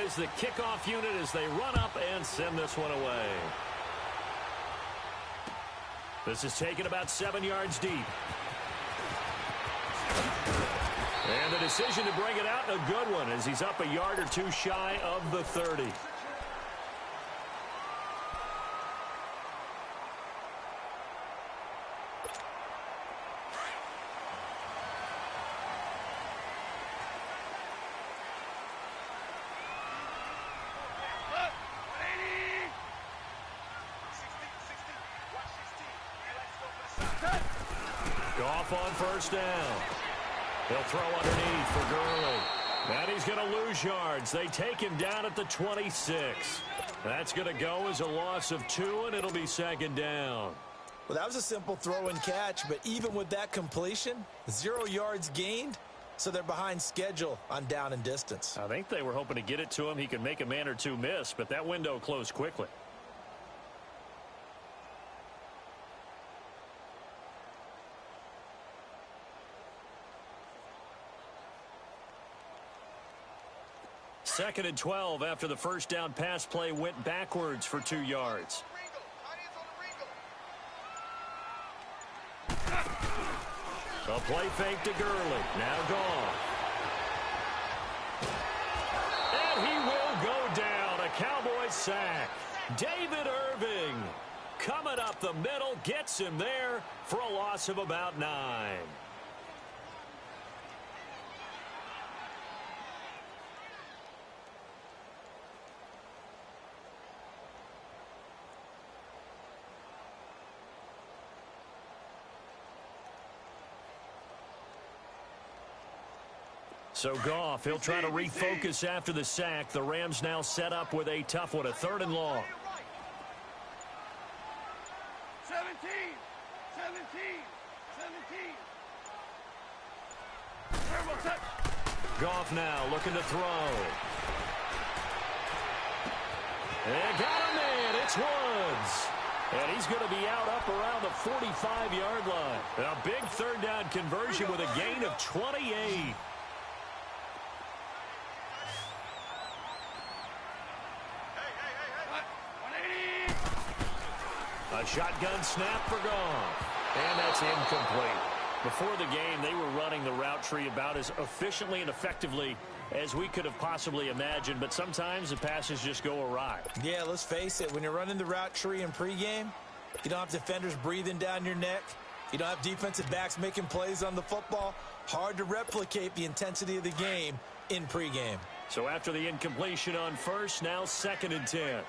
is the kickoff unit as they run up and send this one away. This is taken about 7 yards deep. And the decision to bring it out, a good one, as he's up a yard or two shy of the 30. Goff on first down. He'll throw underneath for Gurley. And he's going to lose yards. They take him down at the 26. That's going to go as a loss of 2, and it'll be second down. Well, that was a simple throw and catch, but even with that completion, 0 yards gained, so they're behind schedule on down and distance. I think they were hoping to get it to him. He could make a man or two miss, but that window closed quickly. Second and 12 after the first down pass play went backwards for 2 yards. A play fake to Gurley. Now Goff. And he will go down. A Cowboys sack. David Irving coming up the middle. Gets him there for a loss of about 9. So Goff, he'll try to refocus after the sack. The Rams now set up with a tough one, a 3rd and long. 17. Goff now looking to throw. And got him in. It's Woods. And he's going to be out up around the 45-yard line. A big 3rd down conversion with a gain of 28. A shotgun snap for Goff. And that's incomplete. Before the game, they were running the route tree about as efficiently and effectively as we could have possibly imagined, but sometimes the passes just go awry. Yeah, let's face it. When you're running the route tree in pregame, you don't have defenders breathing down your neck. You don't have defensive backs making plays on the football. Hard to replicate the intensity of the game in pregame. So after the incompletion on first, now 2nd and 10.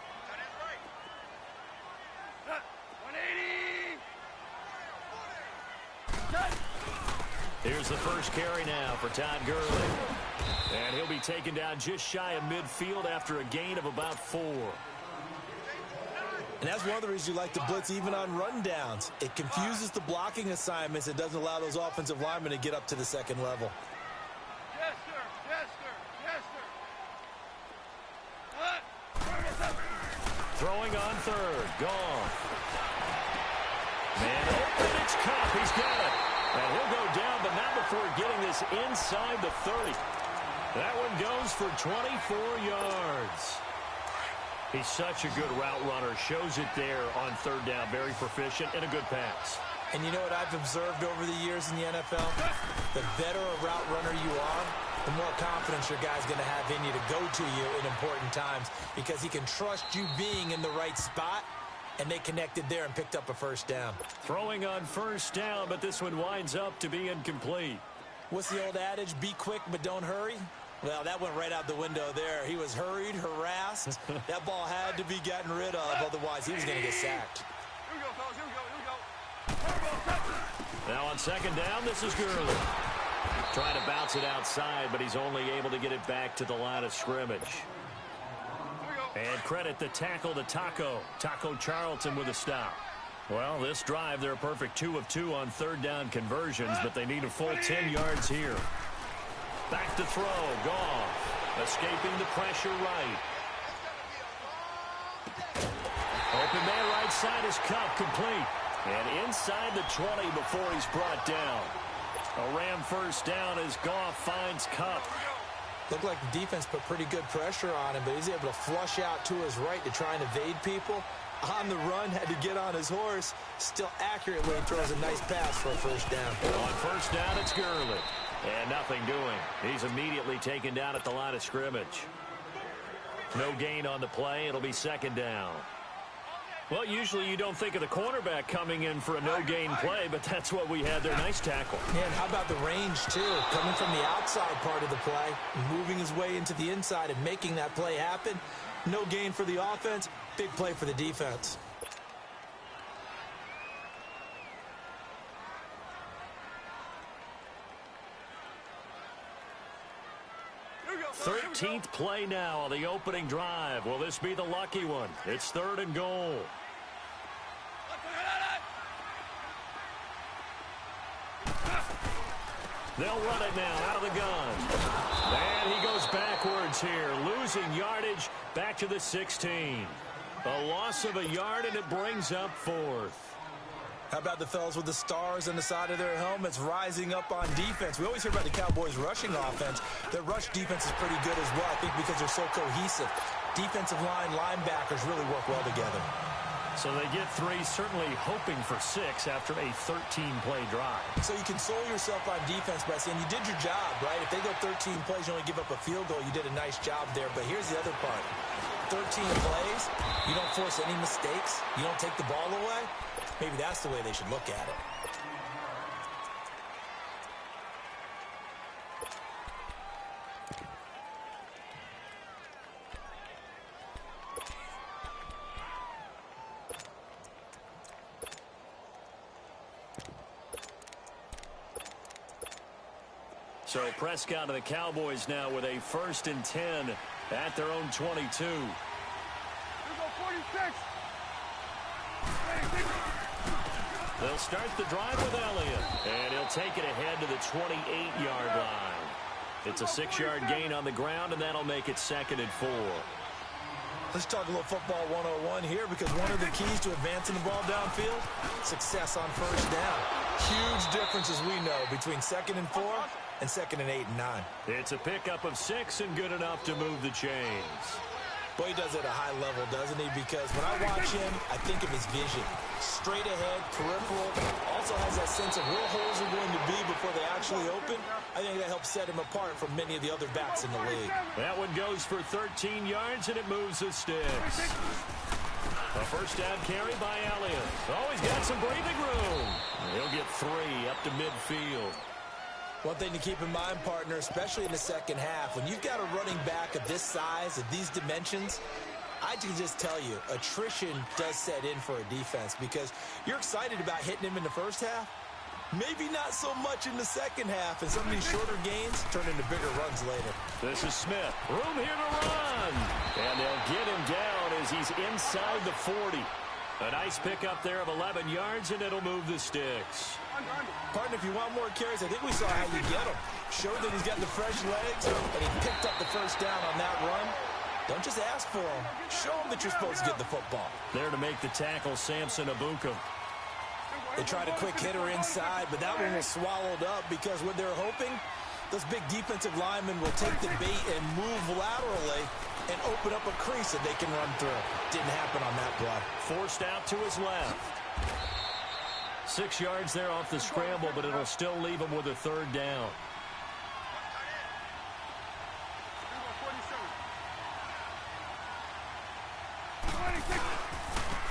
Here's the first carry now for Todd Gurley. And he'll be taken down just shy of midfield after a gain of about 4. And that's one of the reasons you like to blitz even on rundowns. It confuses the blocking assignments. It doesn't allow those offensive linemen to get up to the 2nd level. Yes, sir. Yes, sir. Yes, sir. Throwing on 3rd. Goff. Man open. It's Cup. He's got it. And he'll go down, but not before getting this inside the 30. That one goes for 24 yards. He's such a good route runner. Shows it there on 3rd down. Very proficient and a good pass. And you know what I've observed over the years in the NFL? The better a route runner you are, the more confidence your guy's going to have in you to go to you in important times because he can trust you being in the right spot. And they connected there and picked up a 1st down. Throwing on 1st down, but this one winds up to be incomplete. What's the old adage? Be quick, but don't hurry. Well, that went right out the window there. He was hurried, harassed. That ball had to be gotten rid of. Otherwise, he was going to get sacked. Here we go, fellas. Here we go. Now on 2nd down, this is Gurley. Trying to bounce it outside, but he's only able to get it back to the line of scrimmage. And credit the tackle to Taco Charlton with a stop. Well, this drive, they're a perfect 2 of 2 on 3rd down conversions, but they need a full 10 yards here. Back to throw. Goff. Escaping the pressure right. Open man right side is Cup, complete. And inside the 20 before he's brought down. A Ram 1st down as Goff finds Cup. Looked like the defense put pretty good pressure on him, but he's able to flush out to his right to try and evade people. On the run, had to get on his horse. Still accurately throws a nice pass for a first down. On first down, it's Gurley. And nothing doing. He's immediately taken down at the line of scrimmage. No gain on the play. It'll be second down. Well, usually you don't think of the cornerback coming in for a no-gain play, but that's what we had there. Nice tackle. Yeah, and how about the range, too? Coming from the outside part of the play, moving his way into the inside and making that play happen. No gain for the offense, big play for the defense. Here we go. 13th play now on the opening drive. Will this be the lucky one? It's 3rd and goal. They'll run it now out of the gun. And he goes backwards here, losing yardage back to the 16. A loss of a yard, and it brings up 4th. How about the fellas with the stars on the side of their helmets rising up on defense? We always hear about the Cowboys' rushing offense. Their rush defense is pretty good as well, I think, because they're so cohesive. Defensive line, linebackers really work well together. So they get 3, certainly hoping for 6 after a 13-play drive. So you console yourself on defense by saying you did your job, right? If they go 13 plays, you only give up a field goal, you did a nice job there. But here's the other part. 13 plays, you don't force any mistakes, you don't take the ball away. Maybe that's the way they should look at it. So Prescott and the Cowboys now with a 1st and 10 at their own 22. Here we go, 46. They'll start the drive with Elliott, and he'll take it ahead to the 28-yard line. It's a 6-yard gain on the ground, and that'll make it 2nd and 4. Let's talk a little football 101 here, because one of the keys to advancing the ball downfield, success on first down. Huge difference, as we know, between 2nd and 4 and 2nd and 8 and 9. It's a pickup of 6 and good enough to move the chains. Boy, he does it at a high level, doesn't he? Because when I watch him, I think of his vision. Straight ahead, peripheral, also has that sense of where holes are going to be before they actually open. I think that helps set him apart from many of the other backs in the league. That one goes for 13 yards, and it moves the sticks. A first down carry by Elliott. Oh, he's got some breathing room. He'll get 3 up to midfield. One thing to keep in mind, partner, especially in the second half, when you've got a running back of this size, of these dimensions, I can just tell you, attrition does set in for a defense, because you're excited about hitting him in the first half. Maybe not so much in the second half, and some of these shorter gains turn into bigger runs later. This is Smith. Room here to run. And they'll get him down as he's inside the 40. A nice pickup there of 11 yards, and it'll move the sticks. Partner, if you want more carries, I think we saw how you get them. Showed that he's got the fresh legs, and he picked up the first down on that run. Don't just ask for them. Show them that you're supposed to get the football. There to make the tackle, Samson Abukum. They tried a quick hitter inside, but that one was swallowed up because what they're hoping, those big defensive linemen will take the bait and move laterally and open up a crease that they can run through. Didn't happen on that play. Forced out to his left. 6 yards there off the scramble, but it'll still leave him with a 3rd down.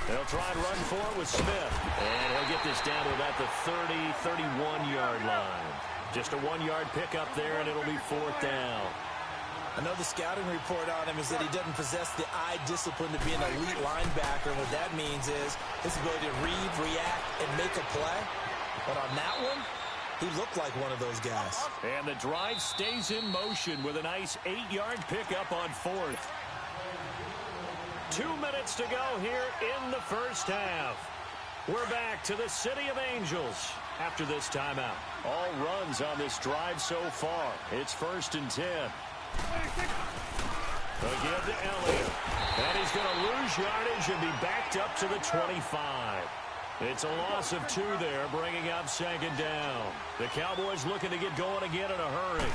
They'll try and run for it with Smith. And he'll get this down to about the 30, 31-yard line. Just a 1-yard pickup there, and it'll be 4th down. Another scouting report on him is that he doesn't possess the eye discipline to be an elite linebacker. And what that means is his ability to read, react, and make a play. But on that one, he looked like one of those guys. And the drive stays in motion with a nice 8-yard pickup on 4th. 2 minutes to go here in the first half. We're back to the City of Angels after this timeout. All runs on this drive so far. It's 1st and 10. Again to Elliott. And he's going to lose yardage and be backed up to the 25. It's a loss of 2 there, bringing up 2nd down. The Cowboys looking to get going again in a hurry.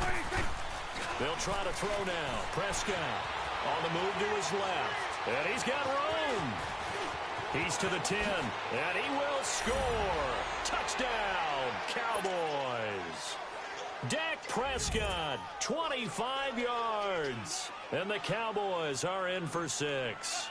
They'll try to throw now. Prescott on the move to his left. And he's got room. He's to the 10. And he will score. Touchdown, Cowboys. Dak Prescott, 25 yards. And the Cowboys are in for 6.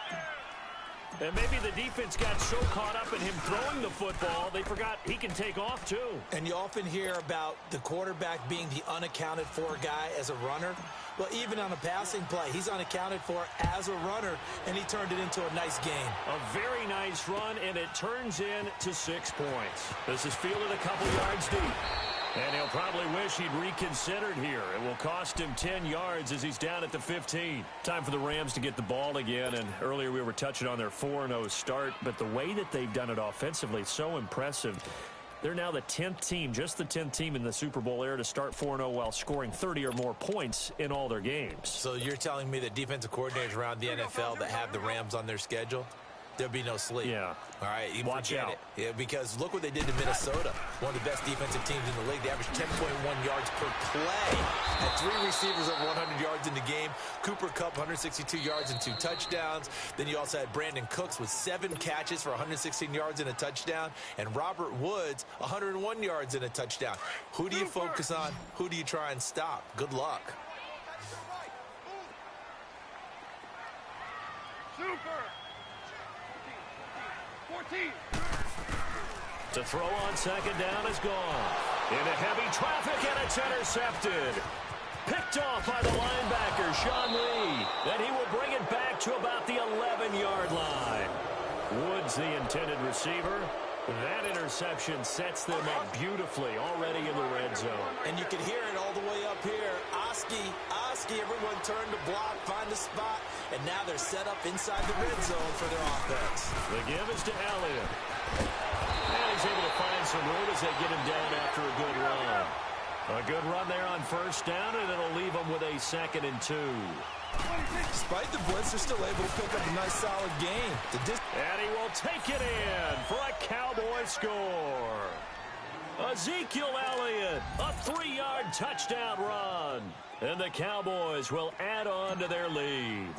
And maybe the defense got so caught up in him throwing the football, they forgot he can take off too. And you often hear about the quarterback being the unaccounted for guy as a runner. Well, even on a passing play, he's unaccounted for as a runner, and he turned it into a nice game. A very nice run, and it turns into 6 points. This is fielded a couple yards deep. And he'll probably wish he'd reconsidered here. It will cost him 10 yards as he's down at the 15. Time for the Rams to get the ball again. And earlier we were touching on their 4-0 start. But the way that they've done it offensively is so impressive. They're now the 10th team, just the 10th team in the Super Bowl era to start 4-0 while scoring 30 or more points in all their games. So you're telling me that defensive coordinators around the NFL that have the Rams on their schedule, there'll be no sleep. Yeah. All right, you watch out. Yeah, because look what they did to Minnesota. One of the best defensive teams in the league. They averaged 10.1 yards per play. Had 3 receivers over 100 yards in the game. Cooper Kupp, 162 yards and 2 touchdowns. Then you also had Brandon Cooks with 7 catches for 116 yards and a touchdown. And Robert Woods, 101 yards and a touchdown. Who do you focus on? Who do you try and stop? Good luck. Super. 14. To throw on second down is gone. Into heavy traffic, and it's intercepted. Picked off by the linebacker, Sean Lee. And he will bring it back to about the 11-yard line. Woods, the intended receiver. That interception sets them up beautifully already in the red zone. And you can hear it all the way up here. Oski, everyone turned to block, find a spot, and now they're set up inside the red zone for their offense. The give is to Elliott. And he's able to find some room as they get him down after a good run. A good run there on first down, and it'll leave them with a 2nd and 2. Despite the blitz, they're still able to pick up a nice, solid gain. And he will take it in for a Cowboy score. Ezekiel Elliott, a 3-yard touchdown run. And the Cowboys will add on to their lead.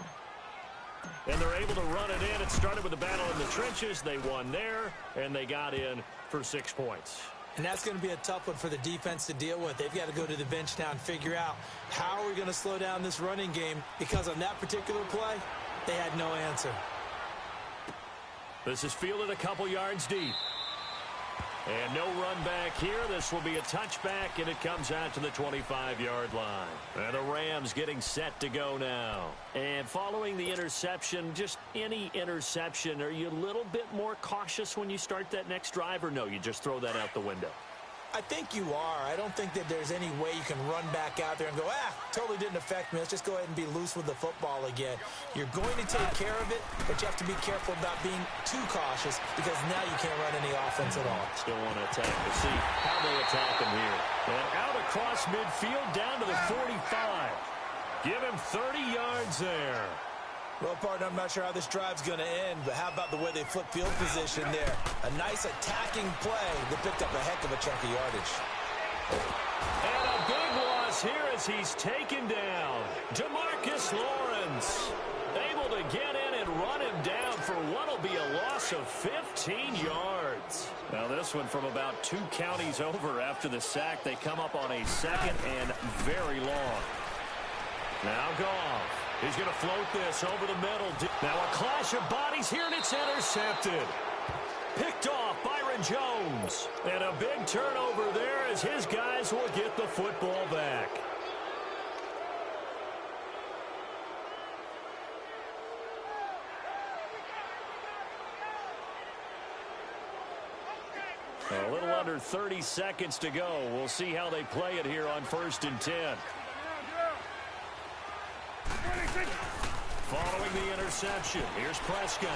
And they're able to run it in. It started with a battle in the trenches. They won there, and they got in for 6 points. And that's going to be a tough one for the defense to deal with. They've got to go to the bench now and figure out how are we going to slow down this running game, because on that particular play, they had no answer. This is fielded a couple yards deep. And no run back here. This will be a touchback, and it comes out to the 25-yard line. And the Rams getting set to go now. And following the interception, just any interception, are you a little bit more cautious when you start that next drive, or no, you just throw that out the window? I think you are. I don't think that there's any way you can run back out there and go, totally didn't affect me. Let's just go ahead and be loose with the football again. You're going to take care of it, but you have to be careful about being too cautious, because now you can't run any offense at all. Still want to attack. We'll see how they attack him here. And out across midfield down to the 45. Give him 30 yards there. Well, partner, I'm not sure how this drive's going to end, but how about the way they flip field position there? A nice attacking play that picked up a heck of a chunk of yardage. And a big loss here as he's taken down. DeMarcus Lawrence able to get in and run him down for what will be a loss of 15 yards. Now this one from about 2 counties over after the sack. They come up on a 2nd and very long. Now Goff. He's going to float this over the middle. Now a clash of bodies here, and it's intercepted. Picked off Byron Jones. And a big turnover there as his guys will get the football back. A little under 30 seconds to go. We'll see how they play it here on 1st and 10. Following the interception, here's Prescott.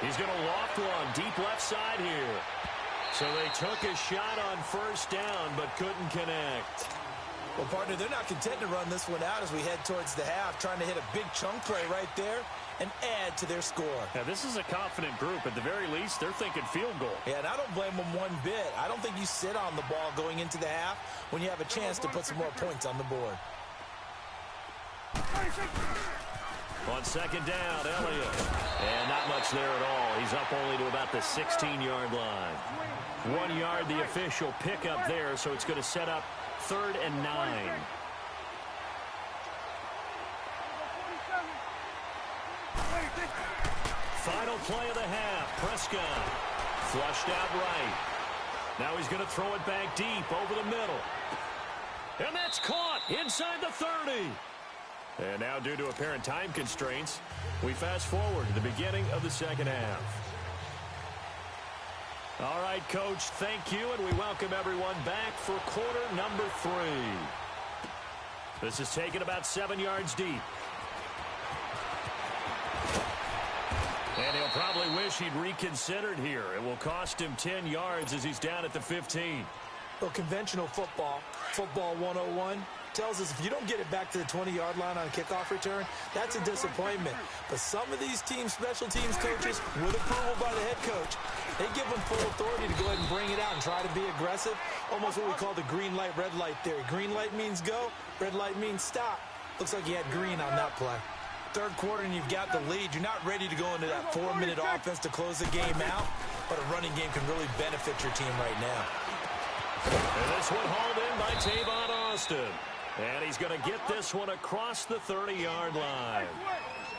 He's going to loft one deep left side here. So they took a shot on first down, but couldn't connect. Well, partner, they're not content to run this one out as we head towards the half, trying to hit a big chunk play right there and add to their score. Now, this is a confident group. At the very least, they're thinking field goal. Yeah, and I don't blame them one bit. I don't think you sit on the ball going into the half when you have a chance to put some more points on the board. On second down, Elliott. And not much there at all. He's up only to about the 16-yard line. 1 yard, the official pickup there, so it's going to set up 3rd and 9. Final play of the half. Prescott flushed out right. Now he's going to throw it back deep over the middle. And that's caught inside the 30. And now, due to apparent time constraints, we fast forward to the beginning of the second half. All right, Coach, thank you, and we welcome everyone back for quarter number 3. This is taken about 7 yards deep. And he'll probably wish he'd reconsidered here. It will cost him 10 yards as he's down at the 15. Well, conventional football 101, tells us if you don't get it back to the 20-yard line on a kickoff return, that's a disappointment. But some of these teams, special teams coaches, with approval by the head coach, they give them full authority to go ahead and bring it out and try to be aggressive. Almost what we call the green light, red light theory. Green light means go, red light means stop. Looks like you had green on that play. Third quarter and you've got the lead. You're not ready to go into that 4-minute offense to close the game out, but a running game can really benefit your team right now. And this one hauled in by Tavon Austin. And he's going to get this one across the 30-yard line.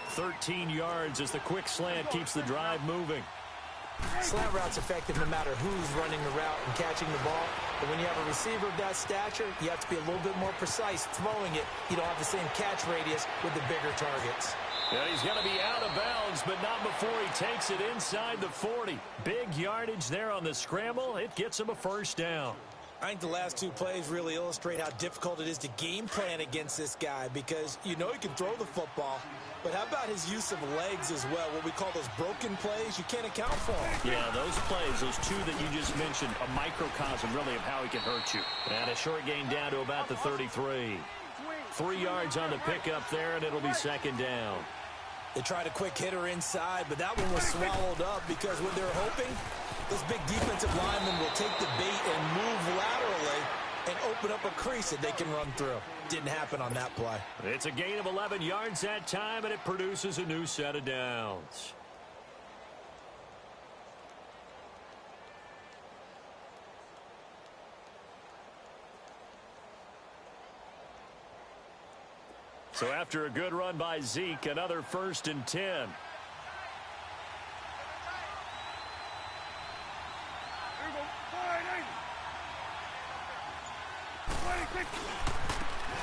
13 yards as the quick slant keeps the drive moving. Slant route's effective no matter who's running the route and catching the ball. But when you have a receiver of that stature, you have to be a little bit more precise throwing it. You don't have the same catch radius with the bigger targets. Yeah, he's going to be out of bounds, but not before he takes it inside the 40. Big yardage there on the scramble. It gets him a first down. I think the last 2 plays really illustrate how difficult it is to game plan against this guy because you know he can throw the football, but how about his use of legs as well? What we call those broken plays, you can't account for them. Yeah, those plays, those 2 that you just mentioned, a microcosm really of how he can hurt you. And a short gain down to about the 33. 3 yards on the pickup there, and it'll be second down. They tried a quick hitter inside, but that one was swallowed up because what they're hoping, this big defensive lineman will take the bait and move laterally and open up a crease that they can run through. Didn't happen on that play. It's a gain of 11 yards that time, and it produces a new set of downs. So after a good run by Zeke, another 1st and 10.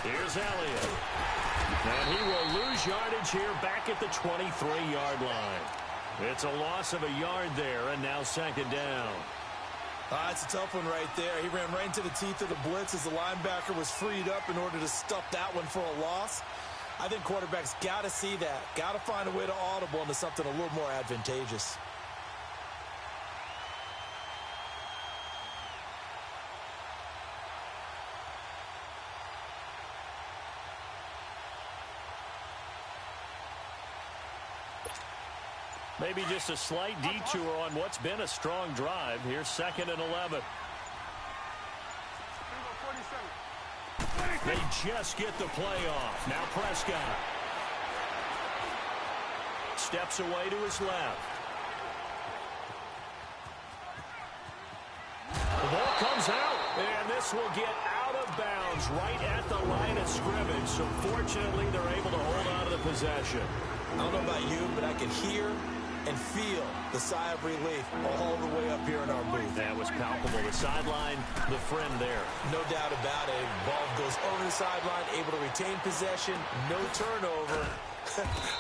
Here's Elliott. And he will lose yardage here back at the 23-yard line. It's a loss of a yard there, and now second down. That's a tough one right there. He ran right into the teeth of the blitz as the linebacker was freed up in order to stuff that one for a loss. I think quarterbacks got to see that. Got to find a way to audible into something a little more advantageous. Maybe just a slight detour on what's been a strong drive. Here's 2nd and 11. They just get the play off. Now Prescott steps away to his left. The ball comes out, and this will get out of bounds right at the line of scrimmage. So fortunately, they're able to hold on to the possession. I don't know about you, but I could hear and feel the sigh of relief all the way up here in our booth. That was palpable. The sideline, the friend there. No doubt about it. Ball goes over the sideline, able to retain possession, no turnover.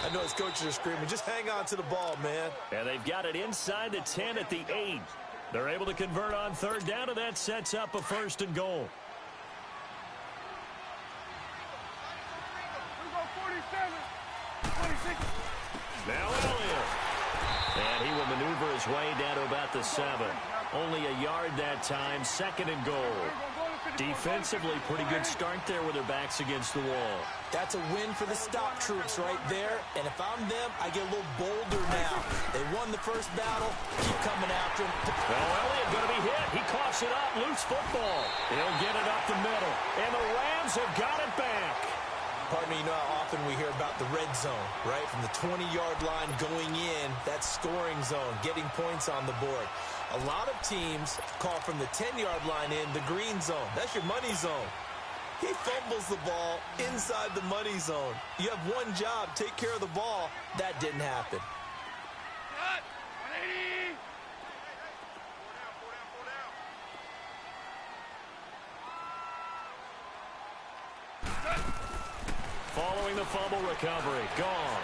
I know his coaches are screaming, just hang on to the ball, man. And they've got it inside the 10 at the 8. They're able to convert on 3rd down, and that sets up a 1st and goal. Now Elliott. And he will maneuver his way down to about the 7. Only a yard that time, 2nd and goal. Defensively, pretty good start there with their backs against the wall. That's a win for the stop troops right there. And if I'm them, I get a little bolder now. They won the first battle. Keep coming after him. Well, Elliott going to be hit. He coughs it up. Loose football. He'll get it up the middle. And the Rams have got it back. Partner, you know how often we hear about the red zone, right? From the 20-yard line going in, that scoring zone, getting points on the board. A lot of teams call from the 10-yard line in the green zone. That's your money zone. He fumbles the ball inside the money zone. You have one job, take care of the ball. That didn't happen. Cut. 180. Following the fumble recovery, Goff.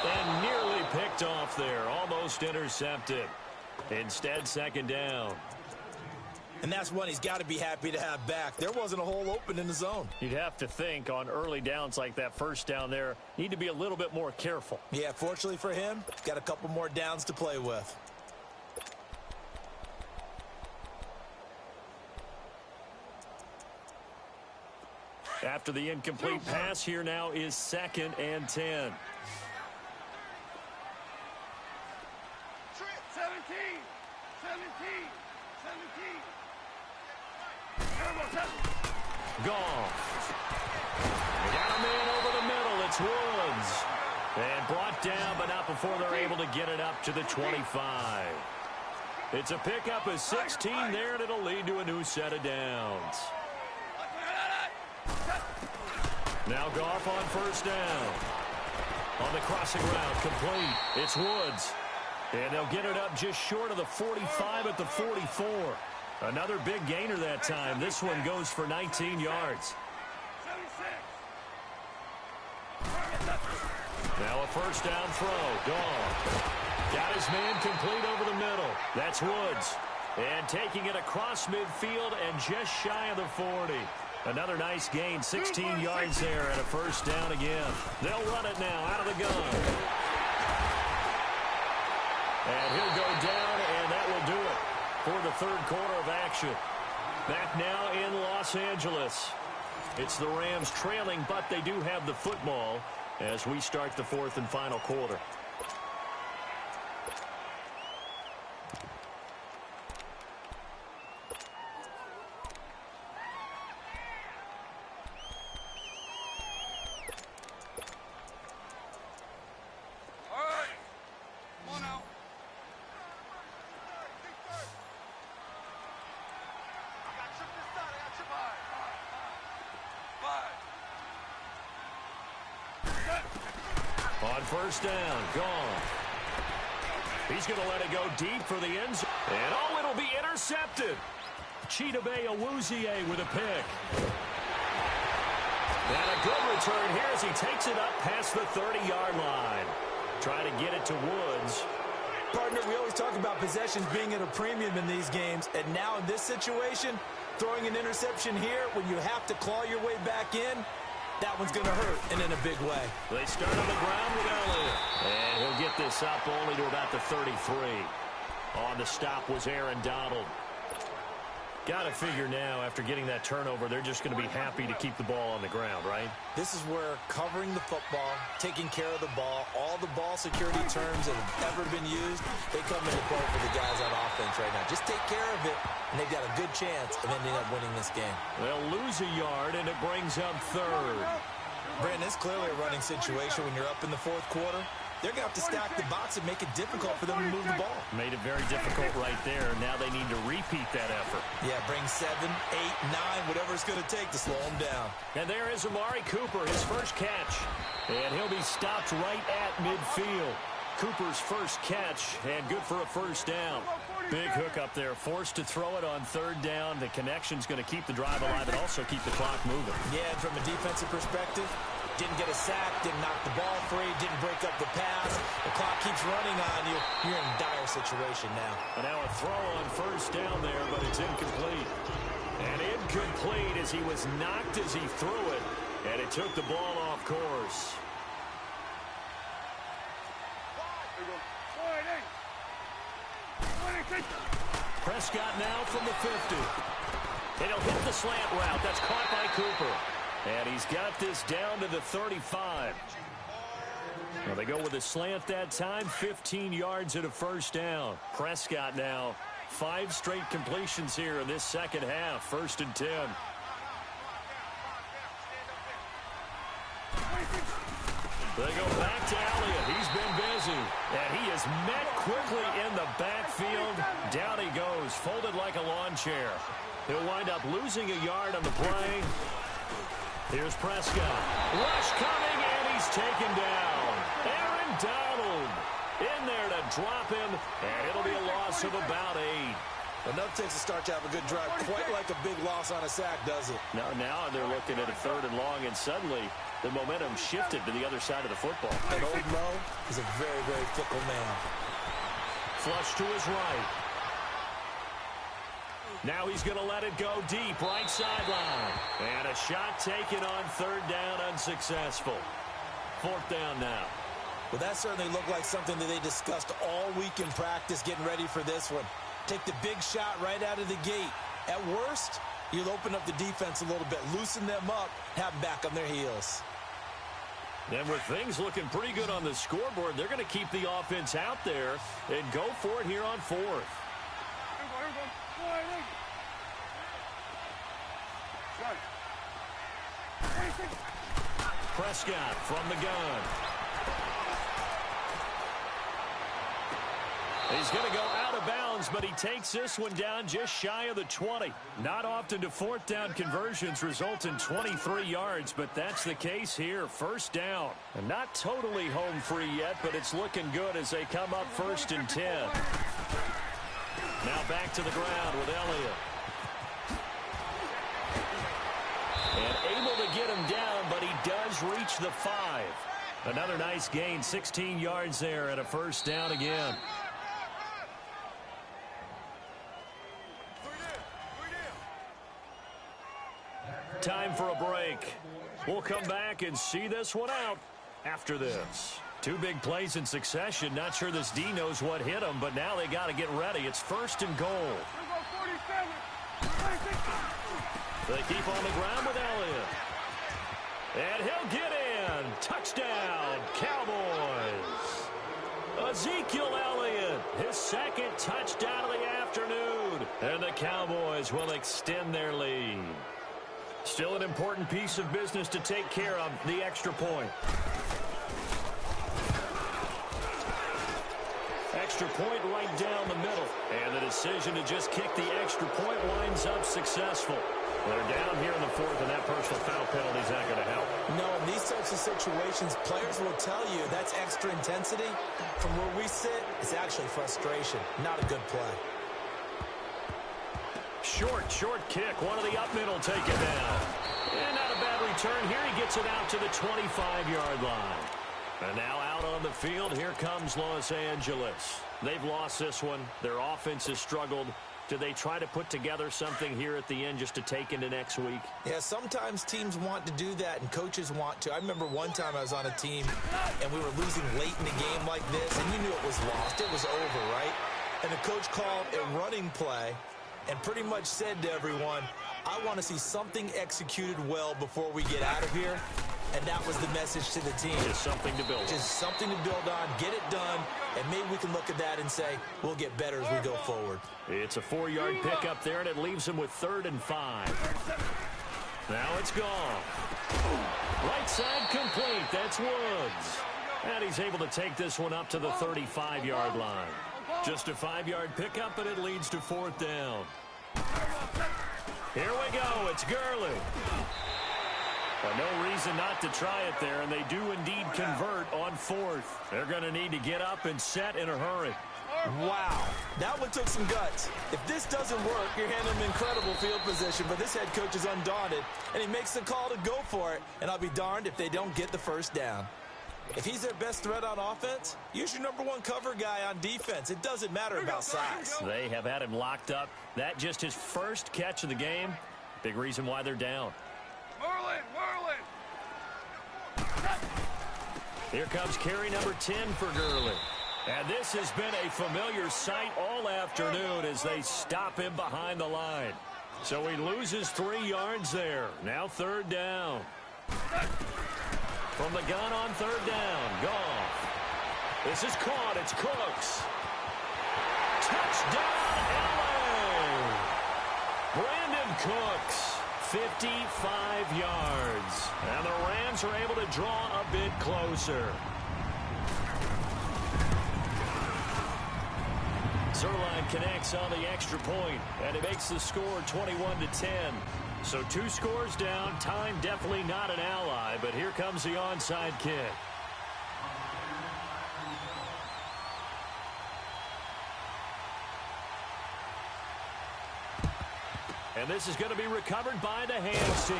And nearly picked off there, almost intercepted. Instead, second down. And that's one he's got to be happy to have back. There wasn't a hole open in the zone. You'd have to think on early downs like that first down there, need to be a little bit more careful. Yeah, fortunately for him, got a couple more downs to play with. After the incomplete pass, here now is 2nd and 10. 17. 17. 17. Goff. They got a man over the middle. It's Woods. And brought down, but not before they're able to get it up to the 25. It's a pickup of 16 there, and it'll lead to a new set of downs. Now Goff on first down. On the crossing route, complete. It's Woods. And they'll get it up just short of the 45 at the 44. Another big gainer that time. This one goes for 19 yards. Now a first down throw. Goff. Got his man complete over the middle. That's Woods. And taking it across midfield and just shy of the 40. Another nice gain, 16 yards there and a first down again. They'll run it now out of the gun. And he'll go down, and that will do it for the third quarter of action. Back now in Los Angeles. It's the Rams trailing, but they do have the football as we start the fourth and final quarter. On first down, Goff. He's going to let it go deep for the end zone. And oh, it'll be intercepted. Chidobe Awuzie with a pick. And a good return here as he takes it up past the 30-yard line. Trying to get it to Woods. Partner, we always talk about possessions being at a premium in these games. And now in this situation, throwing an interception here when you have to claw your way back in, that one's going to hurt, and in a big way. They start on the ground with Elliott. And he'll get this up only to about the 33. On the stop was Aaron Donald. Got to figure now, after getting that turnover, they're just going to be happy to keep the ball on the ground, right? This is where covering the football, taking care of the ball, all the ball security terms that have ever been used, they come into play for the guys on offense right now. Just take care of it, and they've got a good chance of ending up winning this game. They'll lose a yard, and it brings up third. Brandon, it's clearly a running situation when you're up in the fourth quarter. They're going to have to stack the box and make it difficult for them to move the ball. Made it very difficult right there. Now they need to repeat that effort. Yeah, bring 7, 8, 9, whatever it's going to take to slow them down. And there is Amari Cooper, his first catch. And he'll be stopped right at midfield. Cooper's first catch, and good for a first down. Big hook up there, forced to throw it on third down. The connection's going to keep the drive alive and also keep the clock moving. Yeah, and from a defensive perspective, didn't get a sack, didn't knock the ball free, didn't break up the pass. The clock keeps running on you. You're in a dire situation now. And now a throw on first down there, but it's incomplete. And incomplete as he was knocked as he threw it, and it took the ball off course. Prescott now from the 50. And he'll hit the slant route. That's caught by Cooper. And he's got this down to the 35. Well, they go with a slant that time, 15 yards at a first down. Prescott now, 5 straight completions here in this second half, 1st and 10. They go back to Elliott. He's been busy. And he is met quickly in the backfield. Down he goes, folded like a lawn chair. He'll wind up losing a yard on the play. Here's Prescott. Rush coming, and he's taken down. Aaron Donald in there to drop him, and it'll be a loss of about 8. Enough takes a start to have a good drive. Quite like a big loss on a sack, does it? Now they're looking at a 3rd and long, and suddenly the momentum shifted to the other side of the football. And old Mo is a very, very fickle man. Flush to his right. Now he's going to let it go deep, right sideline. And a shot taken on 3rd down, unsuccessful. 4th down now. Well, that certainly looked like something that they discussed all week in practice, getting ready for this one. Take the big shot right out of the gate. At worst, you'll open up the defense a little bit, loosen them up, have them back on their heels. And with things looking pretty good on the scoreboard, they're going to keep the offense out there and go for it here on 4th. Prescott from the gun. He's going to go out of bounds, but he takes this one down just shy of the 20. Not often do 4th down conversions result in 23 yards, but that's the case here. 1st down. And not totally home free yet, but it's looking good as they come up 1st and 10. Now back to the ground with Elliott. And able to get him down, but he does reach the 5. Another nice gain, 16 yards there and a 1st down again. Time for a break. We'll come back and see this one out after this. 2 big plays in succession. Not sure this D knows what hit him, but now they got to get ready. It's 1st and goal. They keep on the ground with Elliott. And he'll get in. Touchdown, Cowboys. Ezekiel Elliott, his 2nd touchdown of the afternoon. And the Cowboys will extend their lead. Still an important piece of business to take care of, the extra point. Extra point right down the middle. And the decision to just kick the extra point winds up successful. They're down here in the 4th, and that personal foul penalty is not going to help. No, in these types of situations, players will tell you that's extra intensity. From where we sit, it's actually frustration. Not a good play. Short kick. One of the up middle take it down. And not a bad return here. He gets it out to the 25-yard line. And now out on the field, here comes Los Angeles. They've lost this one. Their offense has struggled. Do they try to put together something here at the end just to take into next week? Yeah, sometimes teams want to do that and coaches want to. I remember one time I was on a team and we were losing late in the game like this, and you knew it was lost. It was over, right? And the coach called a running play and pretty much said to everyone, I want to see something executed well before we get out of here. And that was the message to the team. Just something to build on. Just something to build on, get it done, and maybe we can look at that and say, we'll get better as we go forward. It's a 4-yard pickup there, and it leaves him with 3rd and 5. Now it's gone. Right side complete. That's Woods. And he's able to take this one up to the 35-yard line. Just a 5-yard pickup, and it leads to 4th down. Here we go. It's Gurley. Well, no reason not to try it there, and they do indeed convert on 4th. They're going to need to get up and set in a hurry. Wow, that one took some guts. If this doesn't work, you're handing them incredible field position, but this head coach is undaunted, and he makes the call to go for it, and I'll be darned if they don't get the 1st down. If he's their best threat on offense, use your #1 cover guy on defense. It doesn't matter about size. They have had him locked up. That just his first catch of the game. Big reason why they're down. Merlin! Here comes carry number 10 for Gurley. And this has been a familiar sight all afternoon as they stop him behind the line. So he loses 3 yards there. Now 3rd down. From the gun on 3rd down. Goff. This is caught. It's Cooks. Touchdown, LA! Brandon Cooks. 55 yards. And the Rams are able to draw a bit closer. Zerline connects on the extra point, and it makes the score 21-10. So 2 scores down. Time definitely not an ally, but here comes the onside kick. And this is going to be recovered by the hands team.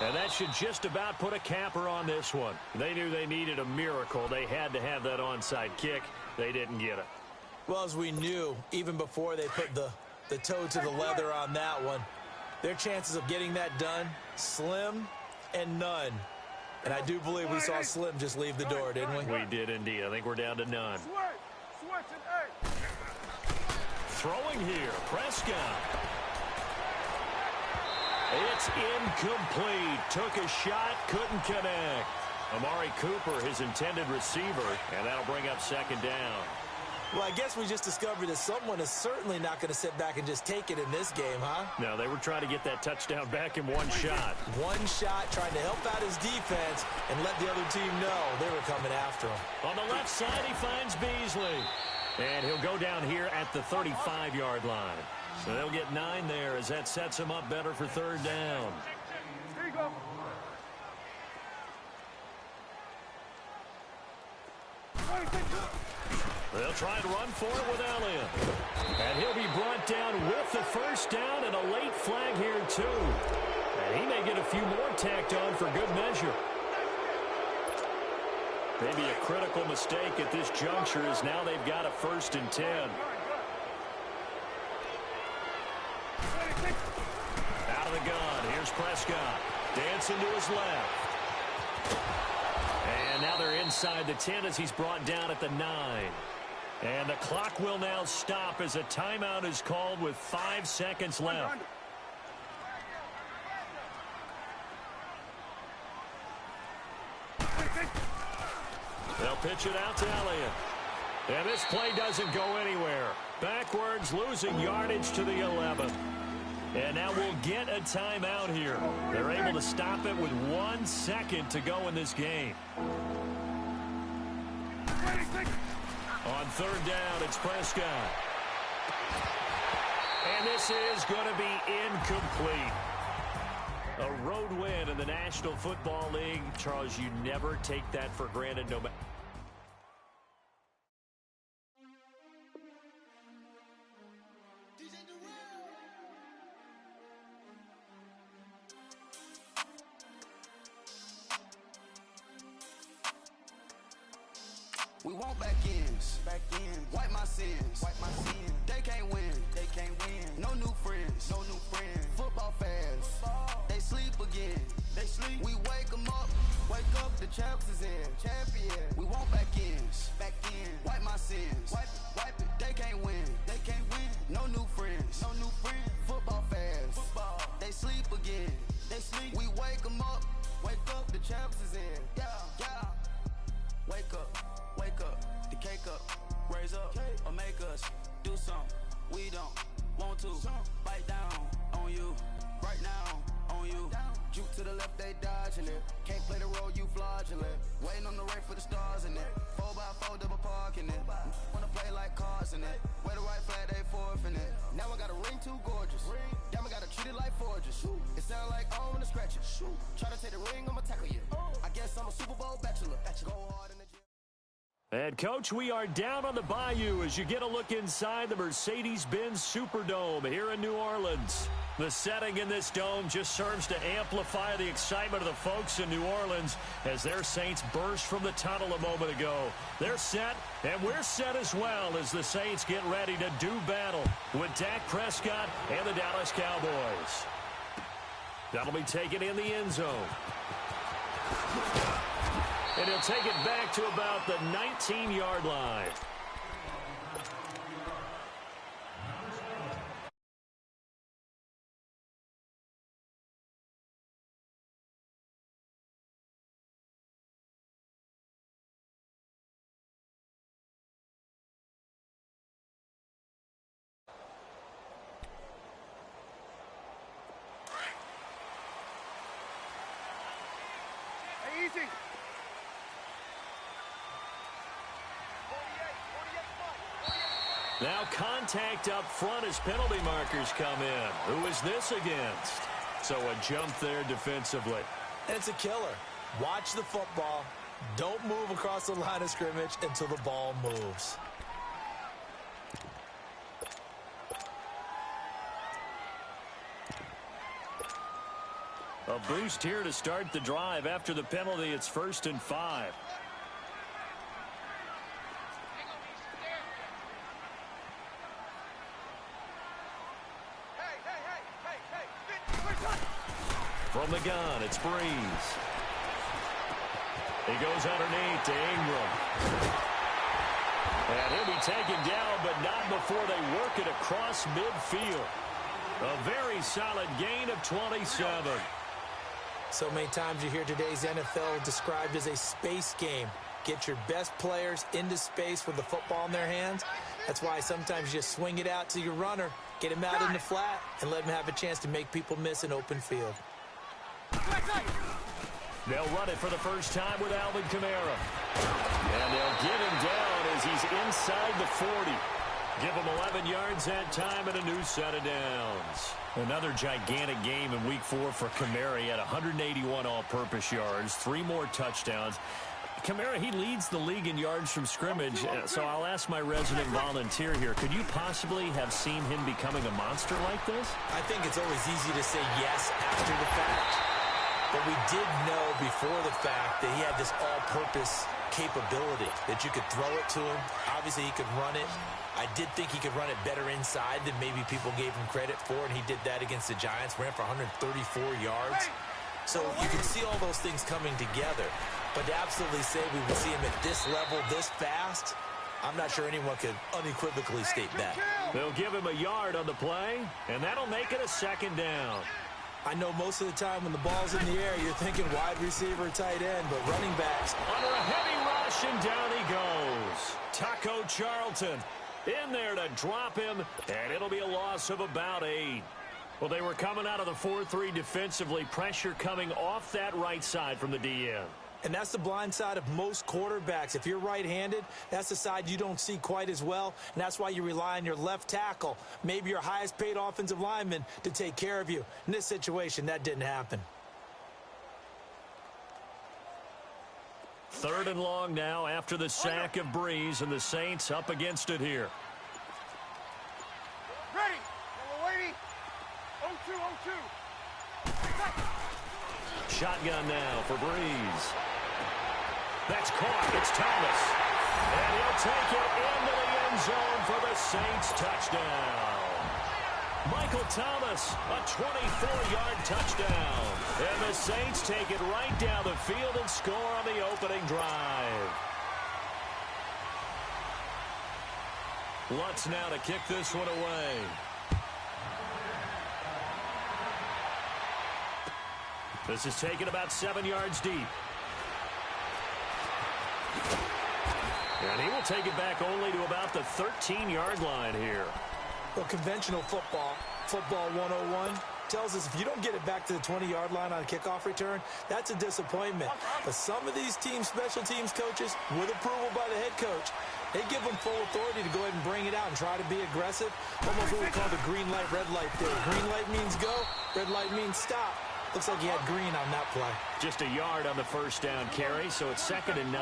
And that should just about put a capper on this one. They knew they needed a miracle. They had to have that onside kick. They didn't get it. Well, as we knew, even before they put the toe to the leather on that one, their chances of getting that done, slim and none. And I do believe we saw Slim just leave the door, didn't we? We did indeed. I think we're down to none. Throwing here, Prescott. It's incomplete. Took a shot, couldn't connect. Amari Cooper, his intended receiver, and that'll bring up second down. Well, I guess we just discovered that someone is certainly not going to sit back and just take it in this game, huh? No, they were trying to get that touchdown back in one shot. One shot, trying to help out his defense and let the other team know they were coming after him. On the left side, he finds Beasley. And he'll go down here at the 35-yard line. So they'll get 9 there as that sets him up better for third down. Here you go. They'll try and run for it with Elliott. And he'll be brought down with the first down and a late flag here, too. And he may get a few more tacked on for good measure. Maybe a critical mistake at this juncture is now they've got a 1st and 10. Out of the gun. Here's Prescott. Dancing to his left. And now they're inside the 10 as he's brought down at the 9. And the clock will now stop as a timeout is called with 5 seconds left. They'll pitch it out to Elliott. And this play doesn't go anywhere. Backwards, losing yardage to the 11. And now we'll get a timeout here. They're able to stop it with 1 second to go in this game. On third down, it's Prescott. And this is going to be incomplete. A road win in the National Football League. Charles, you never take that for granted, no matter. We want back ends. Wipe my sins. They can't win. No new friends. Football fans. They sleep again. We wake them up. The champs is in. Champion. We want back ends. Wipe my sins. Wipe it. They can't win. No new friends. Football fans. They sleep again. We wake them up. The champs is in. Yeah. Wake up, the cake up, raise up, or make us do something we don't want to. Bite down on you, right now on you. Juke to the left, they dodging it. Can't play the role, you fraudulent. Waiting on the right for the stars in it. 4x4 double parking it. Wanna play like cars in it. Wear the right flag, they forfeiting it. Now I got a ring too gorgeous. Damn, I gotta treat it like forges. It sound like I wanna scratch it. Try to take the ring, I'ma tackle you. I guess I'm a Super Bowl bachelor. Go hard in the gym. And, Coach, we are down on the bayou as you get a look inside the Mercedes-Benz Superdome here in New Orleans. The setting in this dome just serves to amplify the excitement of the folks in New Orleans as their Saints burst from the tunnel a moment ago. They're set, and we're set as well as the Saints get ready to do battle with Dak Prescott and the Dallas Cowboys. That'll be taken in the end zone. And he'll take it back to about the 19-yard line. Now contact up front as penalty markers come in. Who is this against? So a jump there defensively. And it's a killer. Watch the football. Don't move across the line of scrimmage until the ball moves. A boost here to start the drive. After the penalty, it's 1st and 5. From the gun, it's Breeze. He goes underneath to Ingram. And he'll be taken down, but not before they work it across midfield. A very solid gain of 27. So many times you hear today's NFL described as a space game. Get your best players into space with the football in their hands. That's why sometimes you just swing it out to your runner, get him out in the flat, and let him have a chance to make people miss an open field. They'll run it for the first time with Alvin Kamara. And they'll get him down as he's inside the 40. Give him 11 yards that time and a new set of downs. Another gigantic game in Week 4 for Kamara. He had 181 all-purpose yards, 3 more touchdowns. Kamara, he leads the league in yards from scrimmage, so I'll ask my resident volunteer here. Could you possibly have seen him becoming a monster like this? I think it's always easy to say yes after the fact. But we did know before the fact that he had this all-purpose capability, that you could throw it to him. Obviously, he could run it. I did think he could run it better inside than maybe people gave him credit for, and he did that against the Giants. Ran for 134 yards. So you can see all those things coming together. But to absolutely say we would see him at this level this fast, I'm not sure anyone could unequivocally state that. They'll give him a yard on the play, and that'll make it a 2nd down. I know most of the time when the ball's in the air, you're thinking wide receiver, tight end, but running backs. Under a heavy rush, and down he goes. Taco Charlton in there to drop him, and it'll be a loss of about 8. Well, they were coming out of the 4-3 defensively. Pressure coming off that right side from the DN. And that's the blind side of most quarterbacks. If you're right-handed, that's the side you don't see quite as well, and that's why you rely on your left tackle, maybe your highest-paid offensive lineman, to take care of you. In this situation, that didn't happen. 3rd and long now after the sack of Breeze, and the Saints up against it here. Ready. Waiting. 0-2. Shotgun now for Breeze. That's caught. It's Thomas. And he'll take it into the end zone for the Saints touchdown. Michael Thomas, a 24-yard touchdown. And the Saints take it right down the field and score on the opening drive. Lutz now to kick this one away. This is taken about 7 yards deep. And he will take it back only to about the 13-yard line here. Well, conventional football 101, tells us if you don't get it back to the 20-yard line on a kickoff return, that's a disappointment. But some of these teams, special teams coaches, with approval by the head coach, they give them full authority to go ahead and bring it out and try to be aggressive. Almost what we call the green light, red light theory. Green light means go, red light means stop. Looks like he had green on that play. Just a yard on the first down carry, so it's 2nd and 9.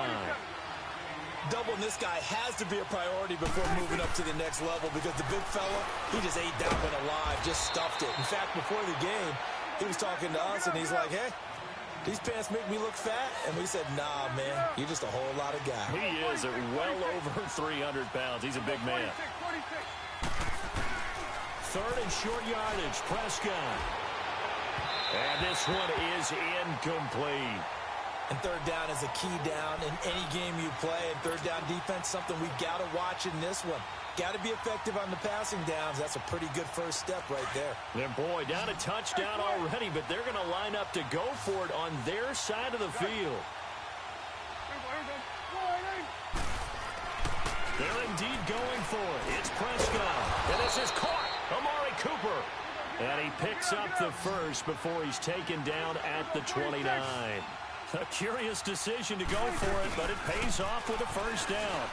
Doubling this guy has to be a priority before moving up to the next level, because the big fella, he just ate that one alive, just stuffed it. In fact, before the game, he was talking to us, and he's like, hey, these pants make me look fat. And we said, nah, man, you're just a whole lot of guy. He is at well over 300 pounds. He's a big man. 3rd and short yardage, Prescott. And this one is incomplete. And 3rd down is a key down in any game you play. And 3rd down defense, something we've got to watch in this one. Got to be effective on the passing downs. That's a pretty good first step right there. And boy, down a touchdown already, but they're going to line up to go for it on their side of the field. They're indeed going for it. It's Prescott. And this is caught. Amari Cooper. And he picks up the first before he's taken down at the 29. A curious decision to go for it, but it pays off with a first down.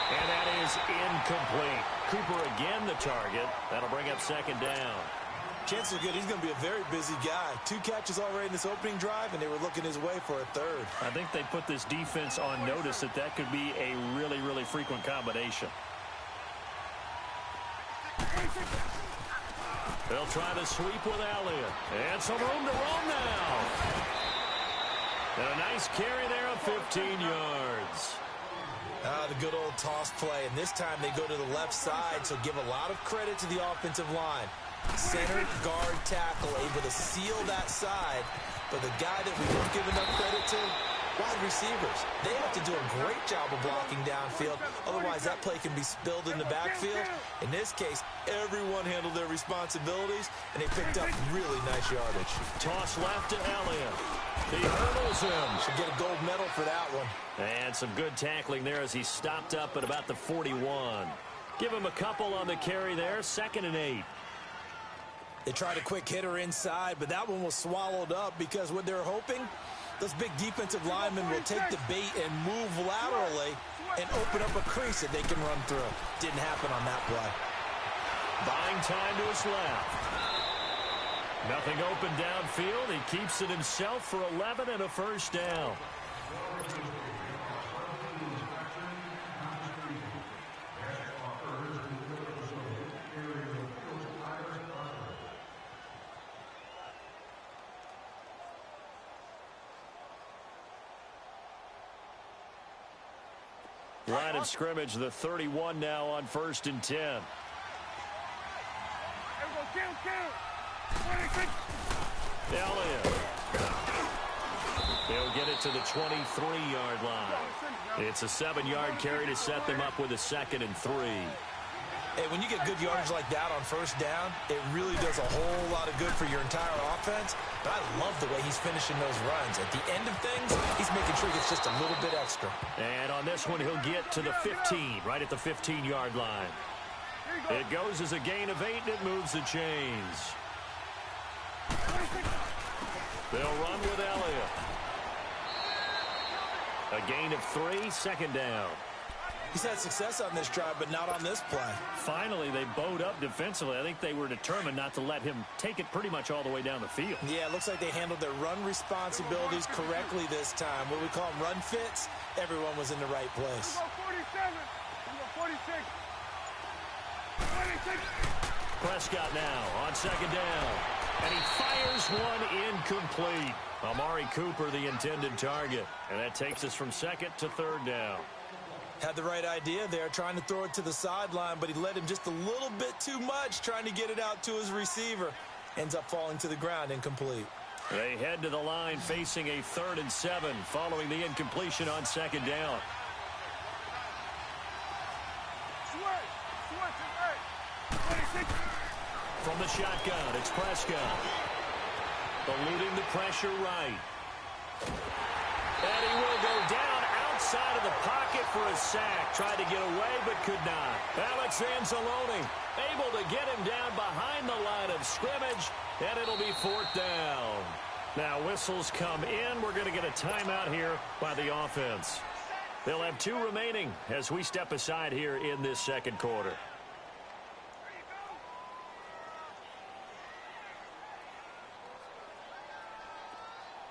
And that is incomplete. Cooper again the target. That'll bring up second down. Chances are good he's going to be a very busy guy. 2 catches already in this opening drive, and they were looking his way for a third. I think they put this defense on notice that could be a really, really frequent combination. They'll try to sweep with Elliott. And some room to roam now. And a nice carry there of 15 yards. The good old toss play. And this time they go to the left side, so give a lot of credit to the offensive line. Center, guard, tackle, able to seal that side. But the guy that we don't give enough credit to, wide receivers. They have to do a great job of blocking downfield. Otherwise, that play can be spilled in the backfield. In this case, everyone handled their responsibilities, and they picked up really nice yardage. Toss left to Elliott. He hurdles him. Should get a gold medal for that one. And some good tackling there as he stopped up at about the 41. Give him a couple on the carry there. 2nd and 8. They tried a quick hitter inside, but that one was swallowed up because what they're hoping, those big defensive linemen will take the bait and move laterally and open up a crease that they can run through. Didn't happen on that play. Buying time to his left. Nothing open downfield. He keeps it himself for 11 and a first down. Line of scrimmage, the 31 now on 1st and 10. Elliott. They'll get it to the 23-yard line. It's a 7-yard carry to set them up with a 2nd and 3. Hey, when you get good yardage like that on 1st down, it really does a whole lot of good for your entire offense. But I love the way he's finishing those runs. At the end of things, he's making sure he gets just a little bit extra. And on this one, he'll get to the 15, right at the 15-yard line. It goes as a gain of 8, and it moves the chains. They'll run with Elliott. A gain of 3, 2nd down. He's had success on this drive, but not on this play. Finally, they bowed up defensively. I think they were determined not to let him take it pretty much all the way down the field. Yeah, it looks like they handled their run responsibilities correctly this time. What we call them run fits, everyone was in the right place. 46. Prescott now on 2nd down. And he fires one incomplete. Amari Cooper, the intended target. And that takes us from 2nd to 3rd down. Had the right idea there, trying to throw it to the sideline, but he led him just a little bit too much, trying to get it out to his receiver. Ends up falling to the ground, incomplete. They head to the line facing a 3rd and 7 following the incompletion on 2nd down. From the shotgun, it's Prescott. Eluding the pressure right. And he will go down outside of the pocket for a sack. Tried to get away, but could not. Alex Anzalone able to get him down behind the line of scrimmage, and it'll be 4th down. Now whistles come in. We're going to get a timeout here by the offense. They'll have 2 remaining as we step aside here in this 2nd quarter.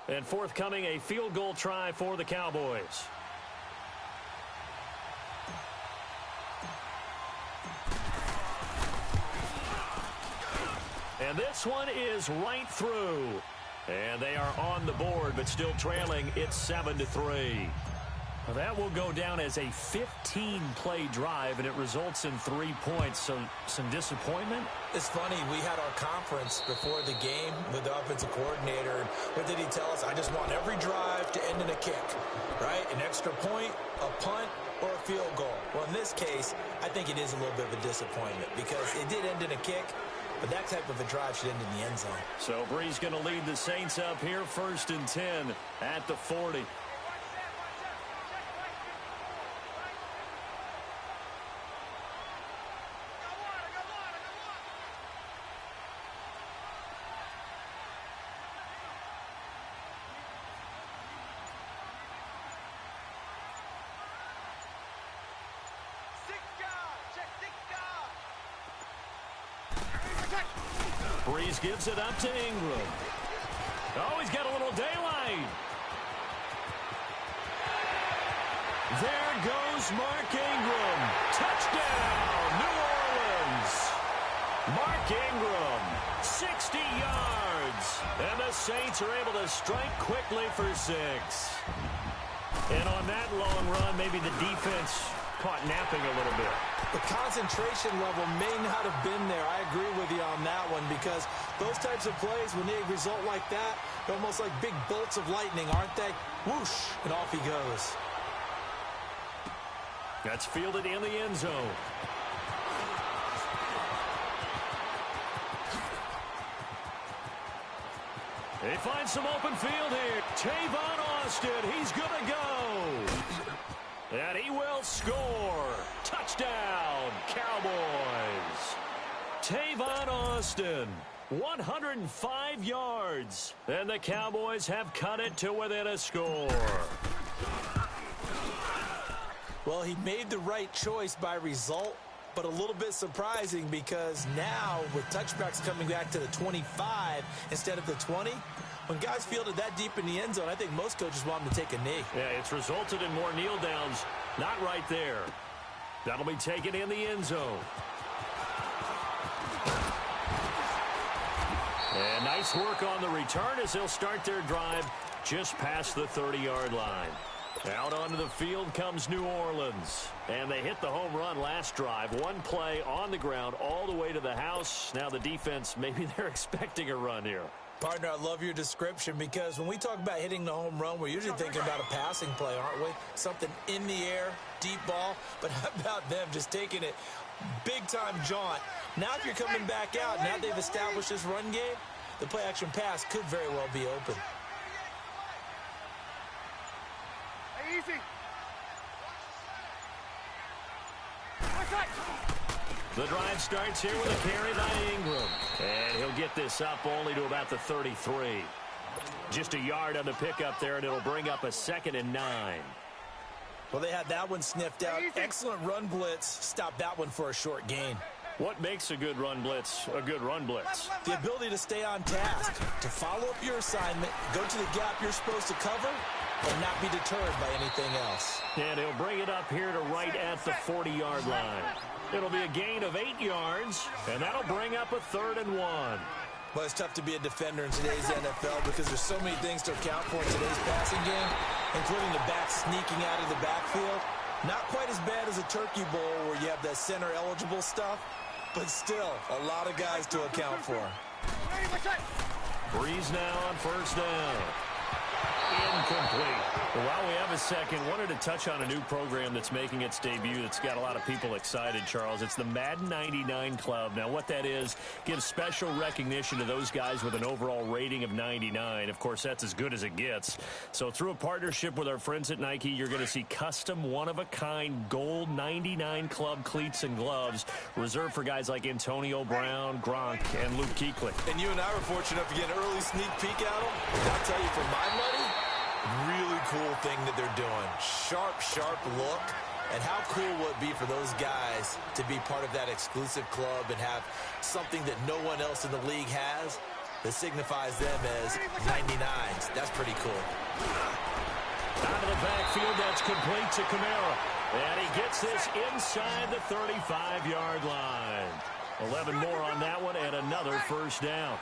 And forthcoming, a field goal try for the Cowboys. And this one is right through. And they are on the board, but still trailing. It's 7-3. Well, that will go down as a 15-play drive, and it results in 3 points. So some disappointment. It's funny, we had our conference before the game with the offensive coordinator. And what did he tell us? I just want every drive to end in a kick, right? An extra point, a punt, or a field goal. Well, in this case, I think it is a little bit of a disappointment because it did end in a kick, but that type of a drive should end in the end zone. So Bree's going to lead the Saints up here, 1st and 10 at the 40. Breeze gives it up to Ingram. Oh, he's got a little daylight. There goes Mark Ingram. Touchdown, New Orleans. Mark Ingram, 60 yards. And the Saints are able to strike quickly for 6. And on that long run, maybe the defense caught napping a little bit. The concentration level may not have been there. I agree with you on that one, because those types of plays, when they result like that, they're almost like big bolts of lightning, aren't they? Whoosh, and off he goes. That's fielded in the end zone. They find some open field here. Tavon Austin, he's going to go. And he will score. Touchdown, Cowboys. Tavon Austin, 105 yards. And the Cowboys have cut it to within a score. Well, he made the right choice by result, but a little bit surprising, because now with touchbacks coming back to the 25 instead of the 20, when guys fielded that deep in the end zone, I think most coaches want them to take a knee. Yeah, it's resulted in more kneel downs. Not right there. That'll be taken in the end zone. And nice work on the return as they'll start their drive just past the 30-yard line. Out onto the field comes New Orleans. And they hit the home run last drive. One play on the ground all the way to the house. Now the defense, maybe they're expecting a run here. Partner, I love your description, because when we talk about hitting the home run, we're usually thinking about a passing play, aren't we? Something in the air, deep ball. But how about them just taking it big-time jaunt? Now if you're coming back out, now they've established this run game, the play-action pass could very well be open. Easy. The drive starts here with a carry by Ingram. And he'll get this up only to about the 33. Just a yard on the pickup there, and it'll bring up a 2nd and 9. Well, they had that one sniffed out. Excellent run blitz. Stop that one for a short gain. What makes a good run blitz a good run blitz? The ability to stay on task, to follow up your assignment, go to the gap you're supposed to cover, but not be deterred by anything else. And he'll bring it up here to right at the 40-yard line. It'll be a gain of 8 yards, and that'll bring up a 3rd and 1. Well, it's tough to be a defender in today's NFL, because there's so many things to account for in today's passing game, including the back sneaking out of the backfield. Not quite as bad as a turkey bowl where you have that center-eligible stuff, but still a lot of guys to account for. Breeze now on first down. Incomplete. Well, while we have a second, wanted to touch on a new program that's making its debut that's got a lot of people excited, Charles. It's the Madden 99 Club. Now, what that is, gives special recognition to those guys with an overall rating of 99. Of course, that's as good as it gets. So through a partnership with our friends at Nike, you're going to see custom one-of-a-kind gold 99 Club cleats and gloves reserved for guys like Antonio Brown, Gronk, and Luke Kuechly. And you and I were fortunate enough to get an early sneak peek at them. I'll tell you, for my money, really cool thing that they're doing. Sharp, sharp look. And how cool would it be for those guys to be part of that exclusive club and have something that no one else in the league has that signifies them as 99s? That's pretty cool. Out of the backfield, that's complete to Kamara. And he gets this inside the 35-yard line. 11 more on that one and another first down.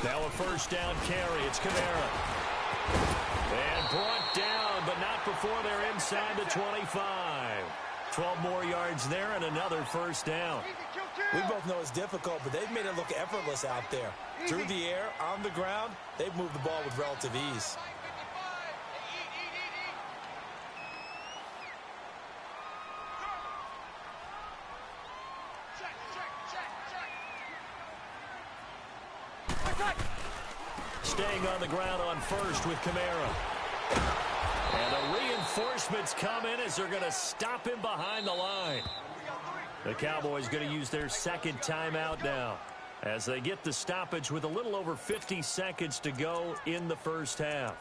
Now a first down carry. It's Kamara. And brought down, but not before they're inside the 25. 12 more yards there and another first down. We both know it's difficult, but they've made it look effortless out there. Through the air, on the ground, they've moved the ball with relative ease. Staying on the ground on first with Kamara. And the reinforcements come in as they're going to stop him behind the line. The Cowboys going to use their second timeout now as they get the stoppage with a little over 50 seconds to go in the first half.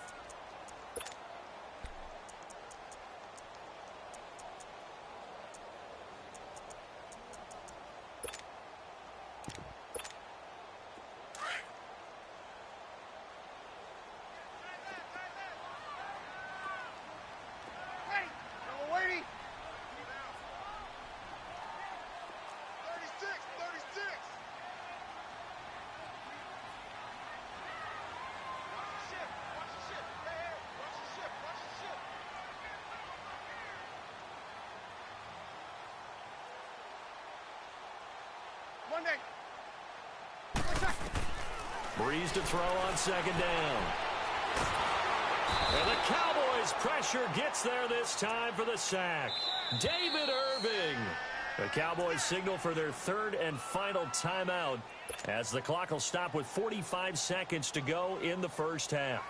Breeze to throw on second down. And the Cowboys' pressure gets there this time for the sack. David Irving. The Cowboys signal for their third and final timeout as the clock will stop with 45 seconds to go in the first half.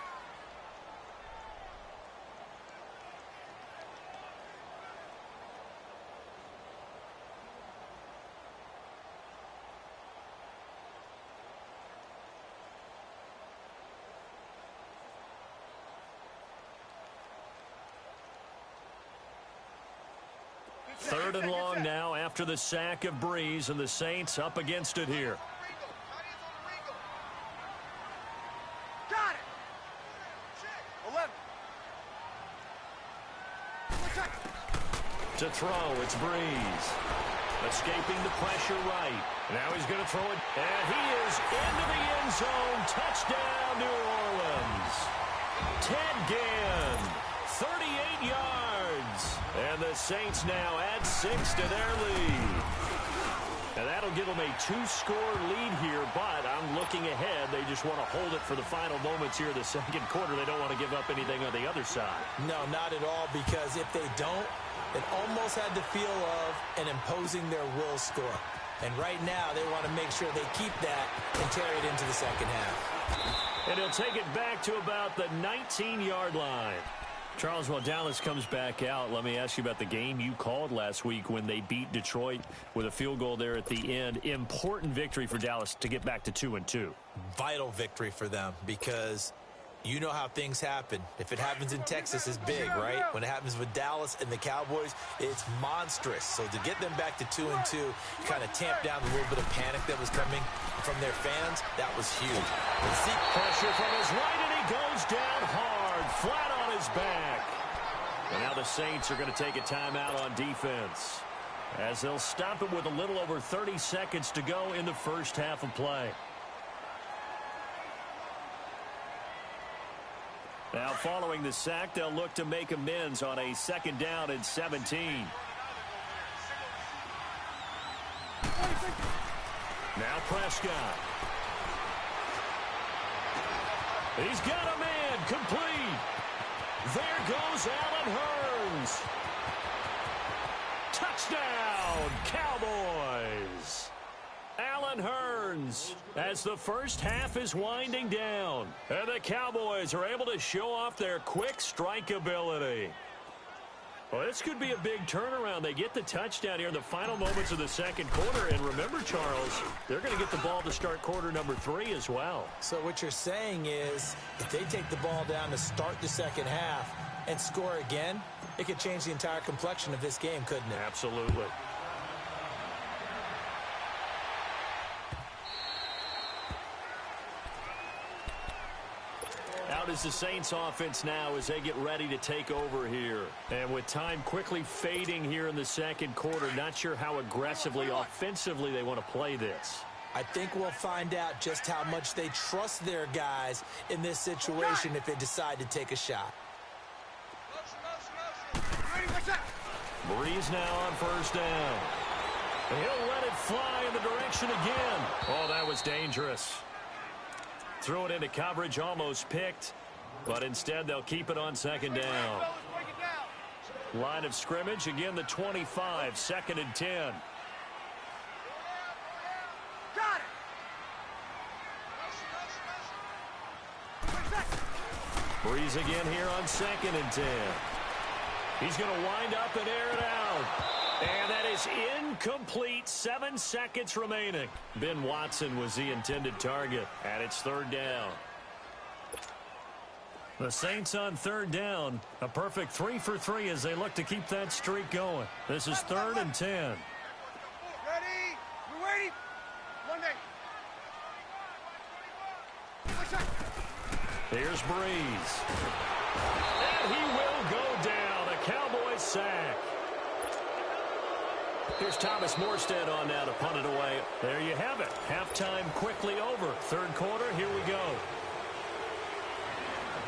Third and long now after the sack of Breeze, and the Saints up against it here. Got it. 11. To throw, it's Breeze. Escaping the pressure right. Now he's going to throw it, and he is into the end zone. Touchdown, New Orleans. Ted Ginn, 38 yards. And the Saints now add 6 to their lead. And that'll give them a 2-score lead here, but I'm looking ahead. They just want to hold it for the final moments here of the second quarter. They don't want to give up anything on the other side. No, not at all, because if they don't, it almost had the feel of an imposing their will score. And right now, they want to make sure they keep that and carry it into the second half. And he'll take it back to about the 19-yard line. Charles, while Dallas comes back out, let me ask you about the game you called last week when they beat Detroit with a field goal there at the end. Important victory for Dallas to get back to 2-2. Vital victory for them, because you know how things happen. If it happens in Texas, it's big, right? When it happens with Dallas and the Cowboys, it's monstrous. So to get them back to 2-2, kind of tamp down a little bit of panic that was coming from their fans, that was huge. Pressure from his right, and he goes down hard, flat on his back. And now the Saints are going to take a timeout on defense, as they'll stop it with a little over 30 seconds to go in the first half of play. Now, following the sack, they'll look to make amends on a 2nd down and 17. Now Prescott. He's got a man, complete. There goes Allen Hurns. Touchdown, Cowboys. Allen Hurns as the first half is winding down. And the Cowboys are able to show off their quick strike ability. Well, this could be a big turnaround. They get the touchdown here in the final moments of the second quarter. And remember, Charles, they're going to get the ball to start quarter number 3 as well. So what you're saying is, if they take the ball down to start the second half and score again, it could change the entire complexion of this game, couldn't it? Absolutely. Out is the Saints offense now as they get ready to take over here. And with time quickly fading here in the second quarter, not sure how aggressively, offensively they want to play this. I think we'll find out just how much they trust their guys in this situation if they decide to take a shot. Breeze now on first down. He'll let it fly in the direction again. Oh, that was dangerous. Threw it into coverage, almost picked, but instead they'll keep it on 2nd down. Line of scrimmage, again the 25, 2nd and 10. Got it. Breeze again here on 2nd and 10. He's going to wind up and air it out. And that is incomplete. 7 seconds remaining. Ben Watson was the intended target, and it's third down. The Saints on third down. A perfect 3 for 3 as they look to keep that streak going. This is 3rd and 10. Ready? We're waiting. 1 day. Here's Breeze. And he will go down. A Cowboys sack. Here's Thomas Morstead on now to punt it away. There you have it. Halftime quickly over. Third quarter, here we go.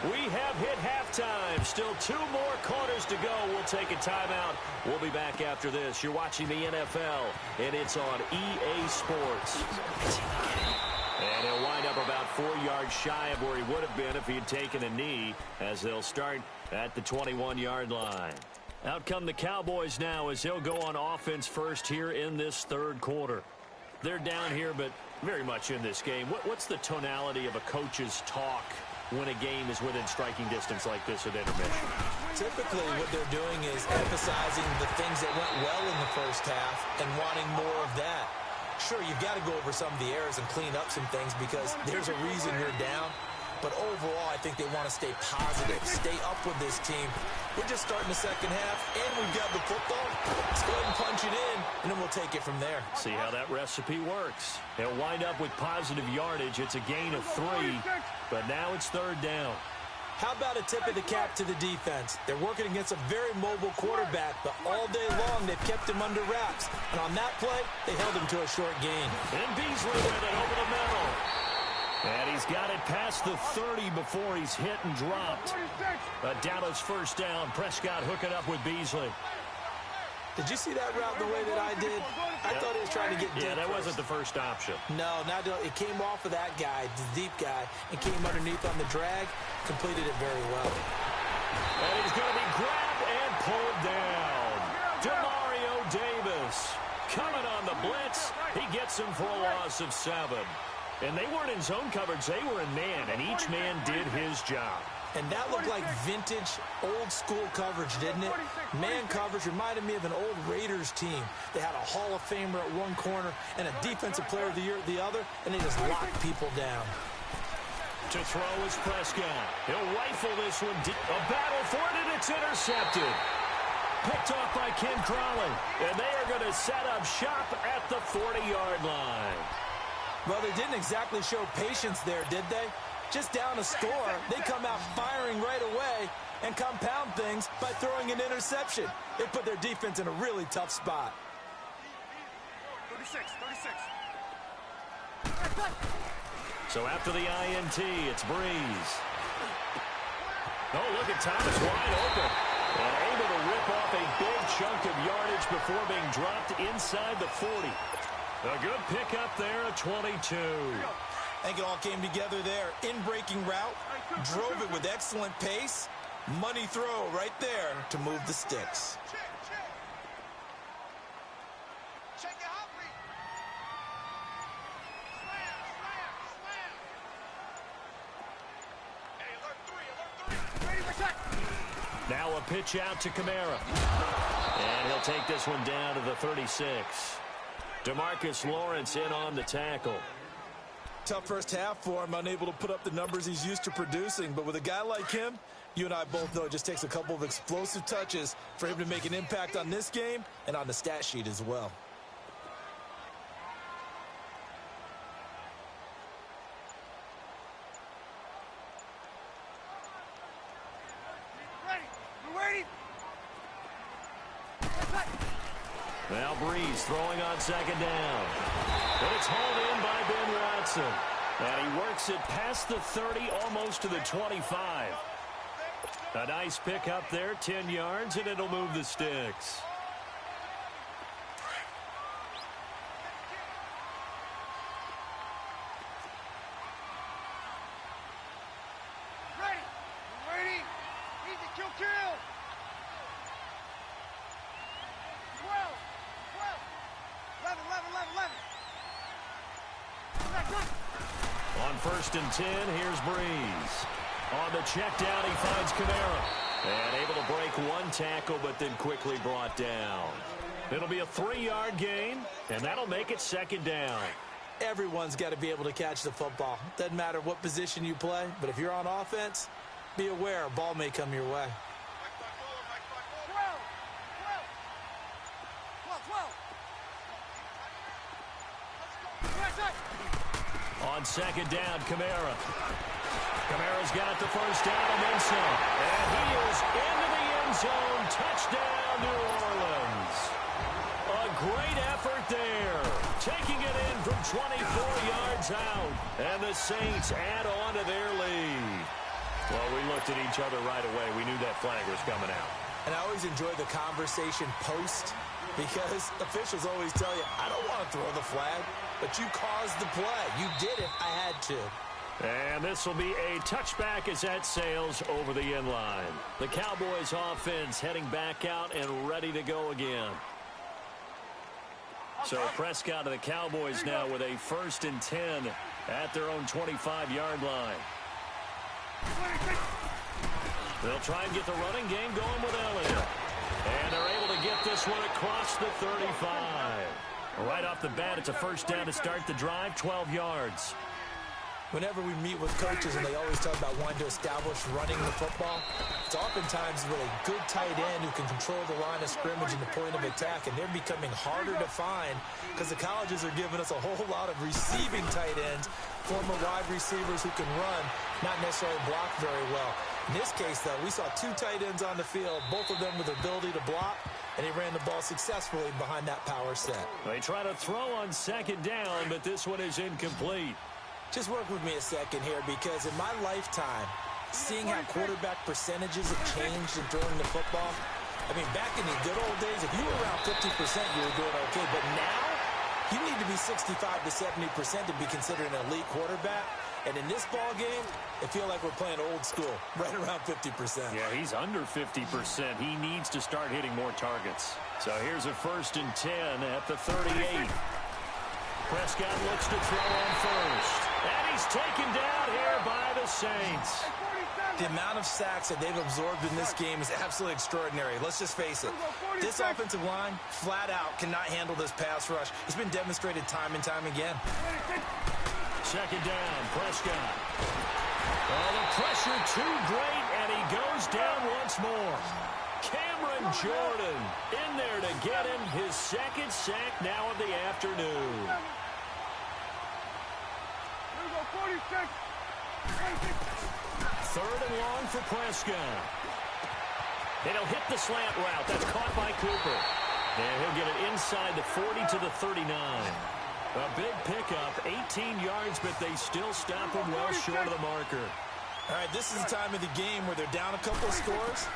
We have hit halftime. Still 2 more quarters to go. We'll take a timeout. We'll be back after this. You're watching the NFL, and it's on EA Sports. And he'll wind up about 4 yards shy of where he would have been if he had taken a knee, as they'll start at the 21-yard line. Out come the Cowboys now as they'll go on offense first here in this third quarter. They're down here, but very much in this game. What's the tonality of a coach's talk when a game is within striking distance like this at intermission? Typically, what they're doing is emphasizing the things that went well in the first half and wanting more of that. Sure, you've got to go over some of the errors and clean up some things because there's a reason you're down. But overall, I think they want to stay positive, stay up with this team. We're just starting the second half, and we've got the football. Let's go ahead and punch it in, and then we'll take it from there. See how that recipe works. He'll wind up with positive yardage. It's a gain of 3, but now it's third down. How about a tip of the cap to the defense? They're working against a very mobile quarterback, but all day long they've kept him under wraps. And on that play, they held him to a short gain. And Beasley with it over the middle. And he's got it past the 30 before he's hit and dropped. A Dallas first down. Prescott hooking up with Beasley. Did you see that route the way that I did? I thought he was trying to get deep. Yeah, that wasn't the first option. No, it came off of that guy, the deep guy, and came underneath on the drag. Completed it very well. And he's going to be grabbed and pulled down. Demario Davis coming on the blitz. He gets him for a loss of 7. And they weren't in zone coverage. They were in man, and each man did his job. And that looked like vintage, old-school coverage, didn't it? Man coverage reminded me of an old Raiders team. They had a Hall of Famer at one corner and a Defensive Player of the Year at the other, and they just locked people down. To throw is Prescott. He'll rifle this one. A battle for it, and it's intercepted. Picked off by Ken Crawley. And they are going to set up shop at the 40-yard line. Well, they didn't exactly show patience there, did they? Just down a score, they come out firing right away and compound things by throwing an interception. They put their defense in a really tough spot. 36. So after the INT, it's Breeze. Oh, look at Thomas wide open. And able to rip off a big chunk of yardage before being dropped inside the 40. A good pickup there at 22. I think it all came together there. In-breaking route, drove it with excellent pace. Money throw right there to move the sticks. Check your hot read. Slam. Hey, alert 3. Ready for check. Now a pitch out to Kamara. And he'll take this one down to the 36. DeMarcus Lawrence in on the tackle. Tough first half for him, unable to put up the numbers he's used to producing. But with a guy like him, you and I both know it just takes a couple of explosive touches for him to make an impact on this game and on the stat sheet as well. Ready. We're waiting. Now Breeze throwing on second down. And it's hauled in by Ben Watson. And he works it past the 30, almost to the 25. A nice pick up there, 10 yards, and it'll move the sticks. Ready. We're waiting. Easy. Kill. 12. 11. On first and 10, here's Breeze. On the check down, he finds Kamara. And able to break one tackle, but then quickly brought down. It'll be a 3-yard gain, and that'll make it second down. Everyone's got to be able to catch the football. Doesn't matter what position you play, but if you're on offense, be aware a ball may come your way. On second down, Kamara. Kamara's got the first down and then some. And he is into the end zone. Touchdown, New Orleans. A great effort there. Taking it in from 24 yards out. And the Saints add on to their lead. Well, we looked at each other right away. We knew that flag was coming out. And I always enjoy the conversation post because officials always tell you, I don't want to throw the flag, but you caused the play. You did it. I had to. And this will be a touchback as that sails over the end line. The Cowboys offense heading back out and ready to go again. So Prescott and the Cowboys now with a 1st and 10 at their own 25-yard line. They'll try and get the running game going with Elliott. And they're able to get this one across the 35. Right off the bat, it's a first down to start the drive, 12 yards. Whenever we meet with coaches and they always talk about wanting to establish running the football, it's oftentimes with a good tight end who can control the line of scrimmage and the point of attack, and they're becoming harder to find because the colleges are giving us a whole lot of receiving tight ends, former wide receivers who can run, not necessarily block very well. In this case, though, we saw 2 tight ends on the field, both of them with the ability to block, and he ran the ball successfully behind that power set. They try to throw on second down, but this one is incomplete. Just work with me a second here because in my lifetime, seeing how quarterback percentages have changed in throwing the football, I mean, back in the good old days, if you were around 50%, you were doing okay. But now, you need to be 65 to 70% to be considered an elite quarterback. And in this ball game, I feel like we're playing old school, right around 50%. Yeah, he's under 50%. He needs to start hitting more targets. So here's a 1st and 10 at the 38. Prescott looks to throw on first. And he's taken down here by the Saints. The amount of sacks that they've absorbed in this game is absolutely extraordinary. Let's just face it. This offensive line, flat out, cannot handle this pass rush. It's been demonstrated time and time again. Second down, Prescott. Oh, the pressure too great, and he goes down once more. Cameron Jordan in there to get him his 2nd sack now of the afternoon. 3rd and long for Prescott. And he'll hit the slant route. That's caught by Cooper. And he'll get it inside the 40 to the 39. A big pickup, 18 yards, but they still stop him well short of the marker. All right, this is the time of the game where they're down a couple of scores,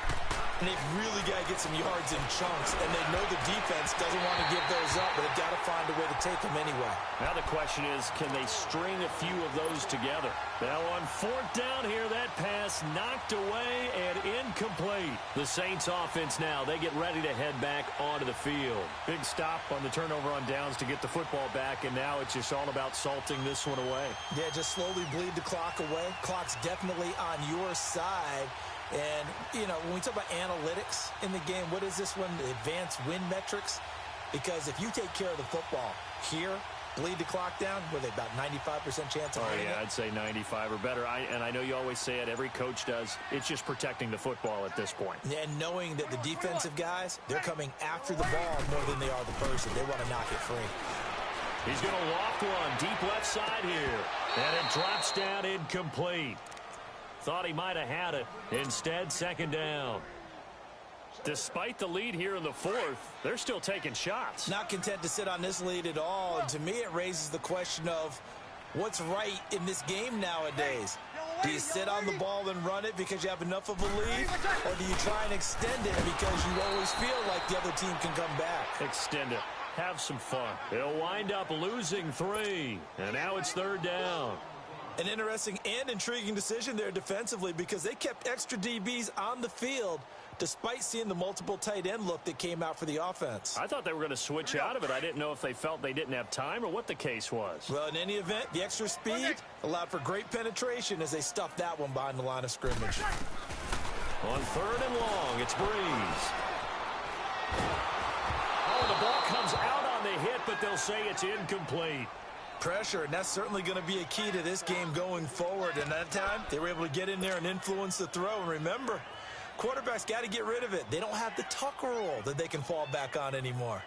and they've really got to get some yards in chunks, and they know the defense doesn't want to give those up, but they've got to find a way to take them anyway. Now the question is, can they string a few of those together? Now on 4th down here, that pass knocked away and incomplete. The Saints offense now, they get ready to head back onto the field. Big stop on the turnover on downs to get the football back, and now it's just all about salting this one away. Yeah, just slowly bleed the clock away. Clock's definitely on your side. And, you know, when we talk about analytics in the game, what is this one? The advanced win metrics? Because if you take care of the football here, bleed the clock down, with about 95% chance of winning it? I'd say 95 or better. And I know you always say it, every coach does. It's just protecting the football at this point. And knowing that the defensive guys, they're coming after the ball more than they are the person. They want to knock it free. He's going to loft one deep left side here. And it drops down incomplete. Thought he might have had it. Instead, 2nd down. Despite the lead here in the 4th, they're still taking shots. Not content to sit on this lead at all. And to me, it raises the question of what's right in this game nowadays. Do you sit on the ball and run it because you have enough of a lead? Or do you try and extend it because you always feel like the other team can come back? Extend it. Have some fun. They'll wind up losing 3. And now it's 3rd down. An interesting and intriguing decision there defensively because they kept extra DBs on the field despite seeing the multiple tight end look that came out for the offense. I thought they were going to switch out of it. I didn't know if they felt they didn't have time or what the case was. Well, in any event, the extra speed allowed for great penetration as they stuffed that one behind the line of scrimmage. On 3rd and long, it's Breeze. Oh, the ball hit, but they'll say it's incomplete. Pressure, and that's certainly going to be a key to this game going forward. And that time, they were able to get in there and influence the throw. And remember, quarterbacks got to get rid of it. They don't have the Tucker rule that they can fall back on anymore.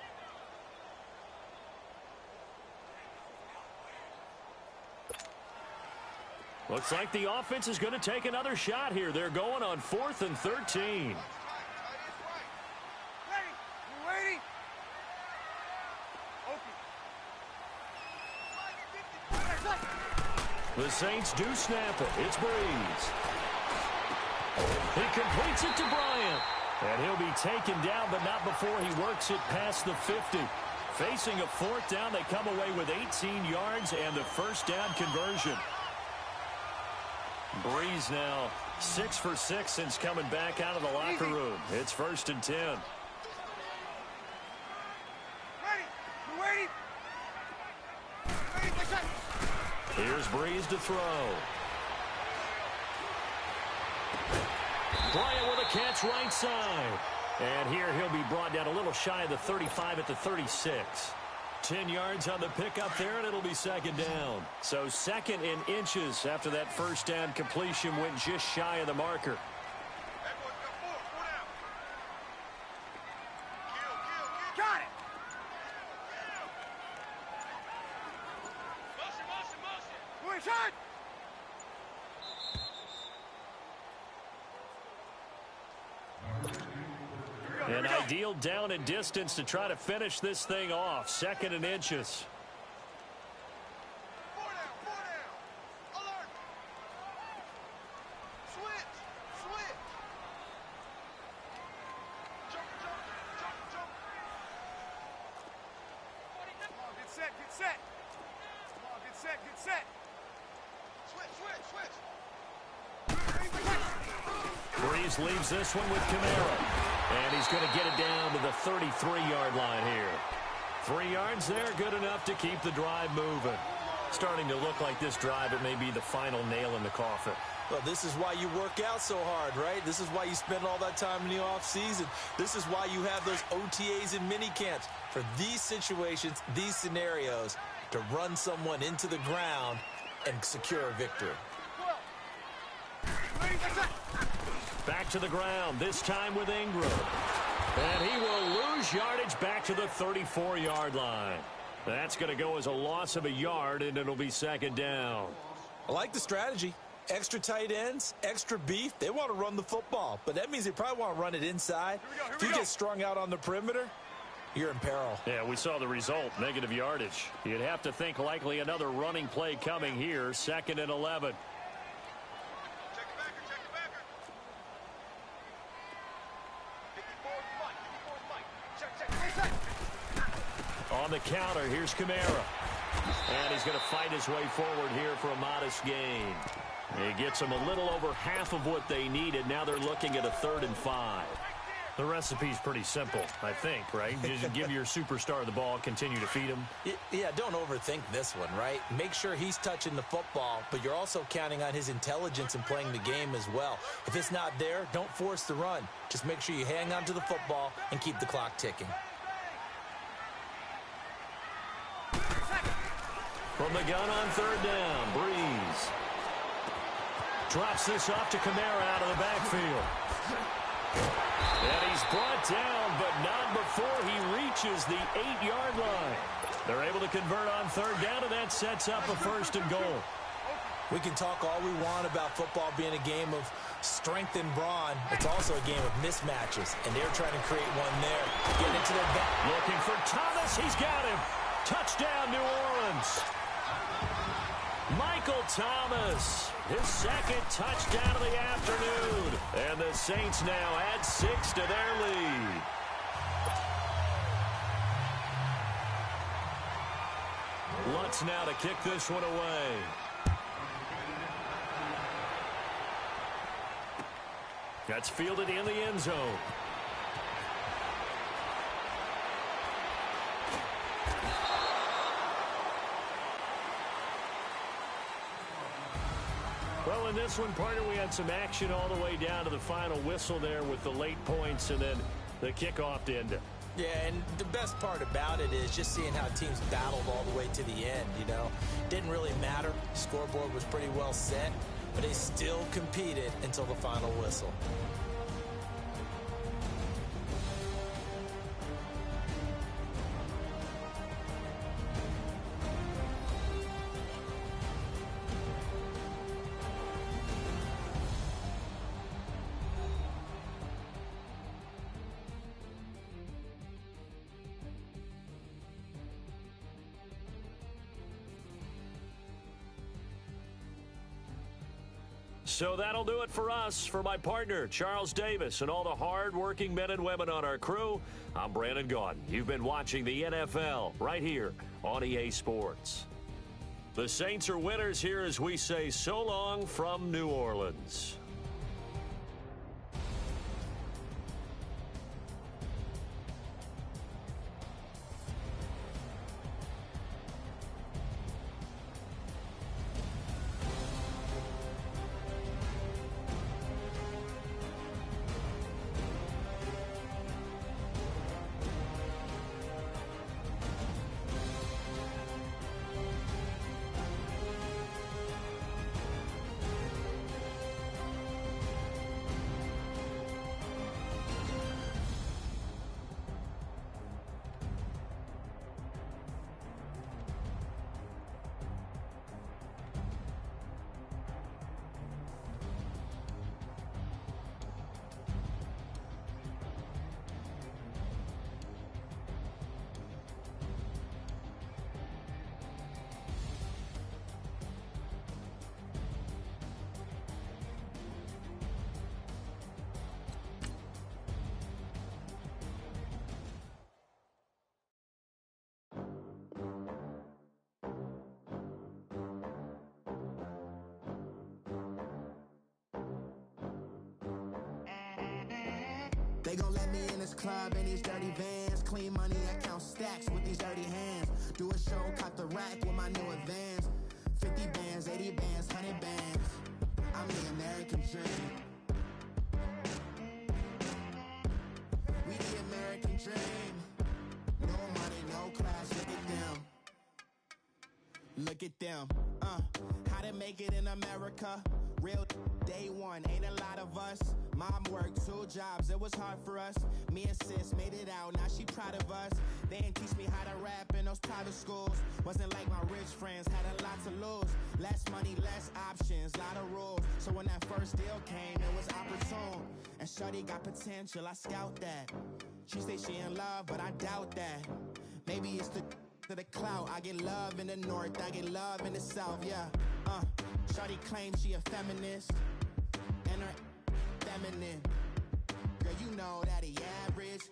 Looks like the offense is going to take another shot here. They're going on 4th and 13. The Saints do snap it. It's Breeze. He completes it to Bryant. And he'll be taken down, but not before he works it past the 50. Facing a 4th down, they come away with 18 yards and the first down conversion. Breeze now 6 for 6 since coming back out of the locker room. It's 1st and 10. Here's Breeze to throw. Bryant with a catch right side. And here he'll be brought down a little shy of the 35 at the 36. 10 yards on the pickup there, and it'll be 2nd down. So 2nd and inches after that first down completion went just shy of the marker. Got it! Shot! An ideal down and distance to try to finish this thing off. 2nd and inches. Four down. Alert! Switch! Jump! Come on, get set! Come on, get set! Switch! Breeze leaves this one with Kamara. And he's going to get it down to the 33-yard line here. 3 yards there, good enough to keep the drive moving. Starting to look like this drive, it may be the final nail in the coffin. Well, this is why you work out so hard, right? This is why you spend all that time in the offseason. This is why you have those OTAs and mini camps. For these situations, these scenarios, to run someone into the ground and secure a victory. Back to the ground, this time with Ingram. And he will lose yardage back to the 34-yard line. That's going to go as a loss of a yard, and it'll be 2nd down. I like the strategy. Extra tight ends, extra beef. They want to run the football, but that means they probably want to run it inside. If you get strung out on the perimeter, you're in peril. Yeah, we saw the result, negative yardage. You'd have to think likely another running play coming here, 2nd and 11. On the counter, here's Kamara. And he's going to fight his way forward here for a modest gain. He gets them a little over half of what they needed. Now they're looking at a 3rd and 5. The recipe's pretty simple, I think, right? Just give your superstar the ball, continue to feed him. Yeah, don't overthink this one, right? Make sure he's touching the football, but you're also counting on his intelligence in playing the game as well. If it's not there, don't force the run. Just make sure you hang on to the football and keep the clock ticking. From the gun on 3rd down, Breeze. Drops this off to Kamara out of the backfield. And he's brought down, but not before he reaches the 8-yard line. They're able to convert on 3rd down, and that sets up a 1st and goal. We can talk all we want about football being a game of strength and brawn. It's also a game of mismatches, and they're trying to create one there. Getting into their back. Looking for Thomas. He's got him. Touchdown, New Orleans. Michael Thomas, his 2nd touchdown of the afternoon. And the Saints now add 6 to their lead. Lutz now to kick this one away. That's fielded in the end zone. Well, in this one, partner, we had some action all the way down to the final whistle there with the late points and then the kickoff to end it. Yeah, and the best part about it is just seeing how teams battled all the way to the end, you know. Didn't really matter. Scoreboard was pretty well set, but they still competed until the final whistle. So that'll do it for us. For my partner, Charles Davis, and all the hard-working men and women on our crew, I'm Brandon Gaudin. You've been watching the NFL right here on EA Sports. The Saints are winners here as we say so long from New Orleans. They gon' let me in this club in these dirty vans. Clean money, I count stacks with these dirty hands. Do a show, caught the rack with my new advance. 50 bands, 80 bands, 100 bands. I'm the American dream. We the American dream. No money, no class, look at them. Look at them, how to make it in America. Real day one, ain't a lot of us. Mom worked 2 jobs, it was hard for us. Me and sis made it out, now she proud of us. They didn't teach me how to rap in those private schools. Wasn't like my rich friends, had a lot to lose. Less money, less options, lot of rules. So when that first deal came, it was opportune. And shorty got potential, I scout that. She say she in love, but I doubt that. Maybe it's the clout. I get love in the north, I get love in the south, yeah. Shorty claims she a feminist, and her feminine. Girl, you know that he average.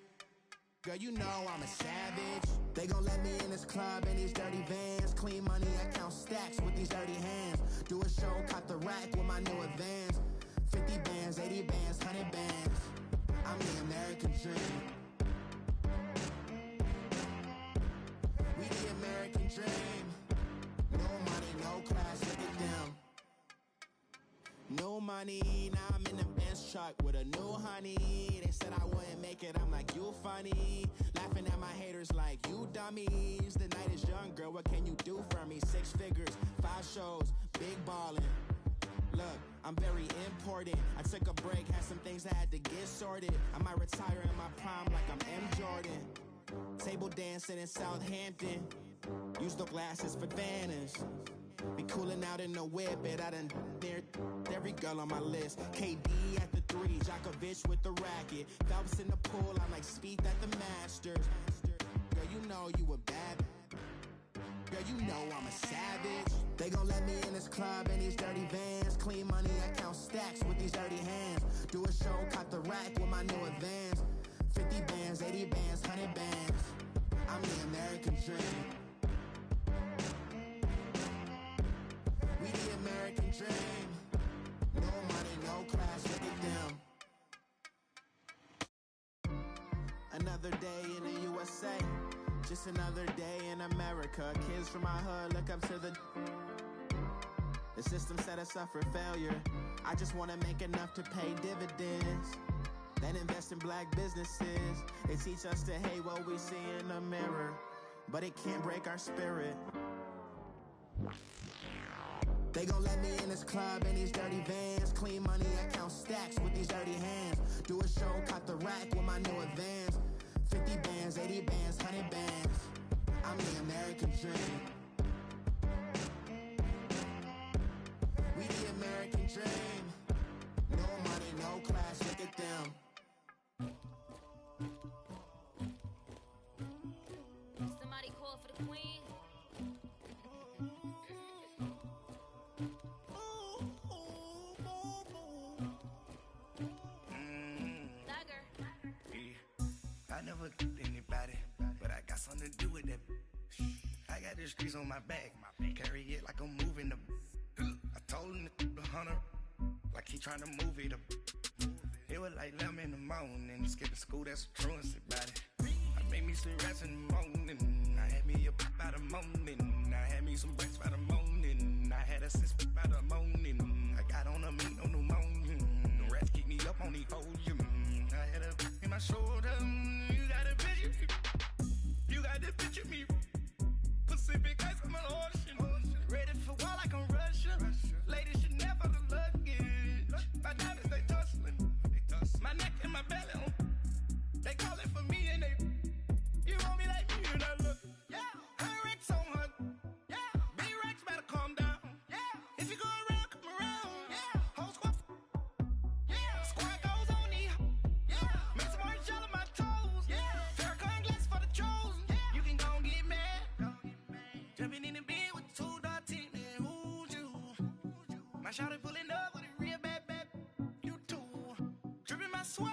Girl, you know I'm a savage. They gon' let me in this club in these dirty vans. Clean money, I count stacks with these dirty hands. Do a show, caught the rack with my new advance. 50 bands, 80 bands, 100 bands. I'm the American dream. We the American dream. No money, no class, look at them. No money, now I'm in the Benz truck with a new honey. They said I wouldn't make it, I'm like, you funny. Laughing at my haters like, you dummies. The night is young, girl, what can you do for me? 6 figures, 5 shows, big ballin'. Look, I'm very important. I took a break, had some things I had to get sorted. I might retire in my prime like I'm M. Jordan. Table dancing in Southampton. Use the glasses for Vanish. Be cooling out in the whip, it I done there every girl on my list. KD at the 3, Djokovic with the racket. Phelps in the pool, I'm like Speed at the Masters. Girl, you know you a bad. Girl, you know I'm a savage. They gon' let me in this club in these dirty vans. Clean money, I count stacks with these dirty hands. Do a show, caught the rack with my new advance. 50 bands, 80 bands, 100 bands. I'm the American dream. We the American dream. No money, no class, look at them. Another day in the USA. Just another day in America. Kids from my hood look up to the system set us up for failure. I just wanna make enough to pay dividends. They and invest in black businesses. They teach us to hate what we see in the mirror, but it can't break our spirit. They gon' let me in this club in these dirty vans. Clean money, I count stacks with these dirty hands. Do a show, cop the rack with my new advance. 50 bands, 80 bands, 100 bands. I'm the American dream. We the American dream. No money, no class, look at them. Somebody call for the queen. I never did anybody, but I got something to do with that. I got the streets on my back, carry it like I'm moving the. I told him the hunter, like he trying to move it up. It was like 11 in the morning, skipping school, that's a truancy about it. I made me some rats in the morning, I had me a by the morning, I had me some breaks by the morning, I had a sis by the morning, I got on a meat on pneumonia, the rats keep me up on the podium, I had a in my shoulder, you got a picture, you got the picture me, Pacific ice on my ocean, ready for war like I'm Russia, ladies should never the luggage, my diamonds they tussling, my neck and my belly on, they calling for me and they, you want me like me and I look, yeah, her Rex on her, yeah, B-Rex better calm down, yeah, if you go around, come around, yeah, whole squad, yeah, squad goes on me, yeah, make some orange gel on my toes, yeah, Farrakhan glass for the chosen, yeah, you can go and get mad, jumping in the bed with 2 dark teeth, man, who's you, my shawty pulling up with a real bad, you too, dripping my swag,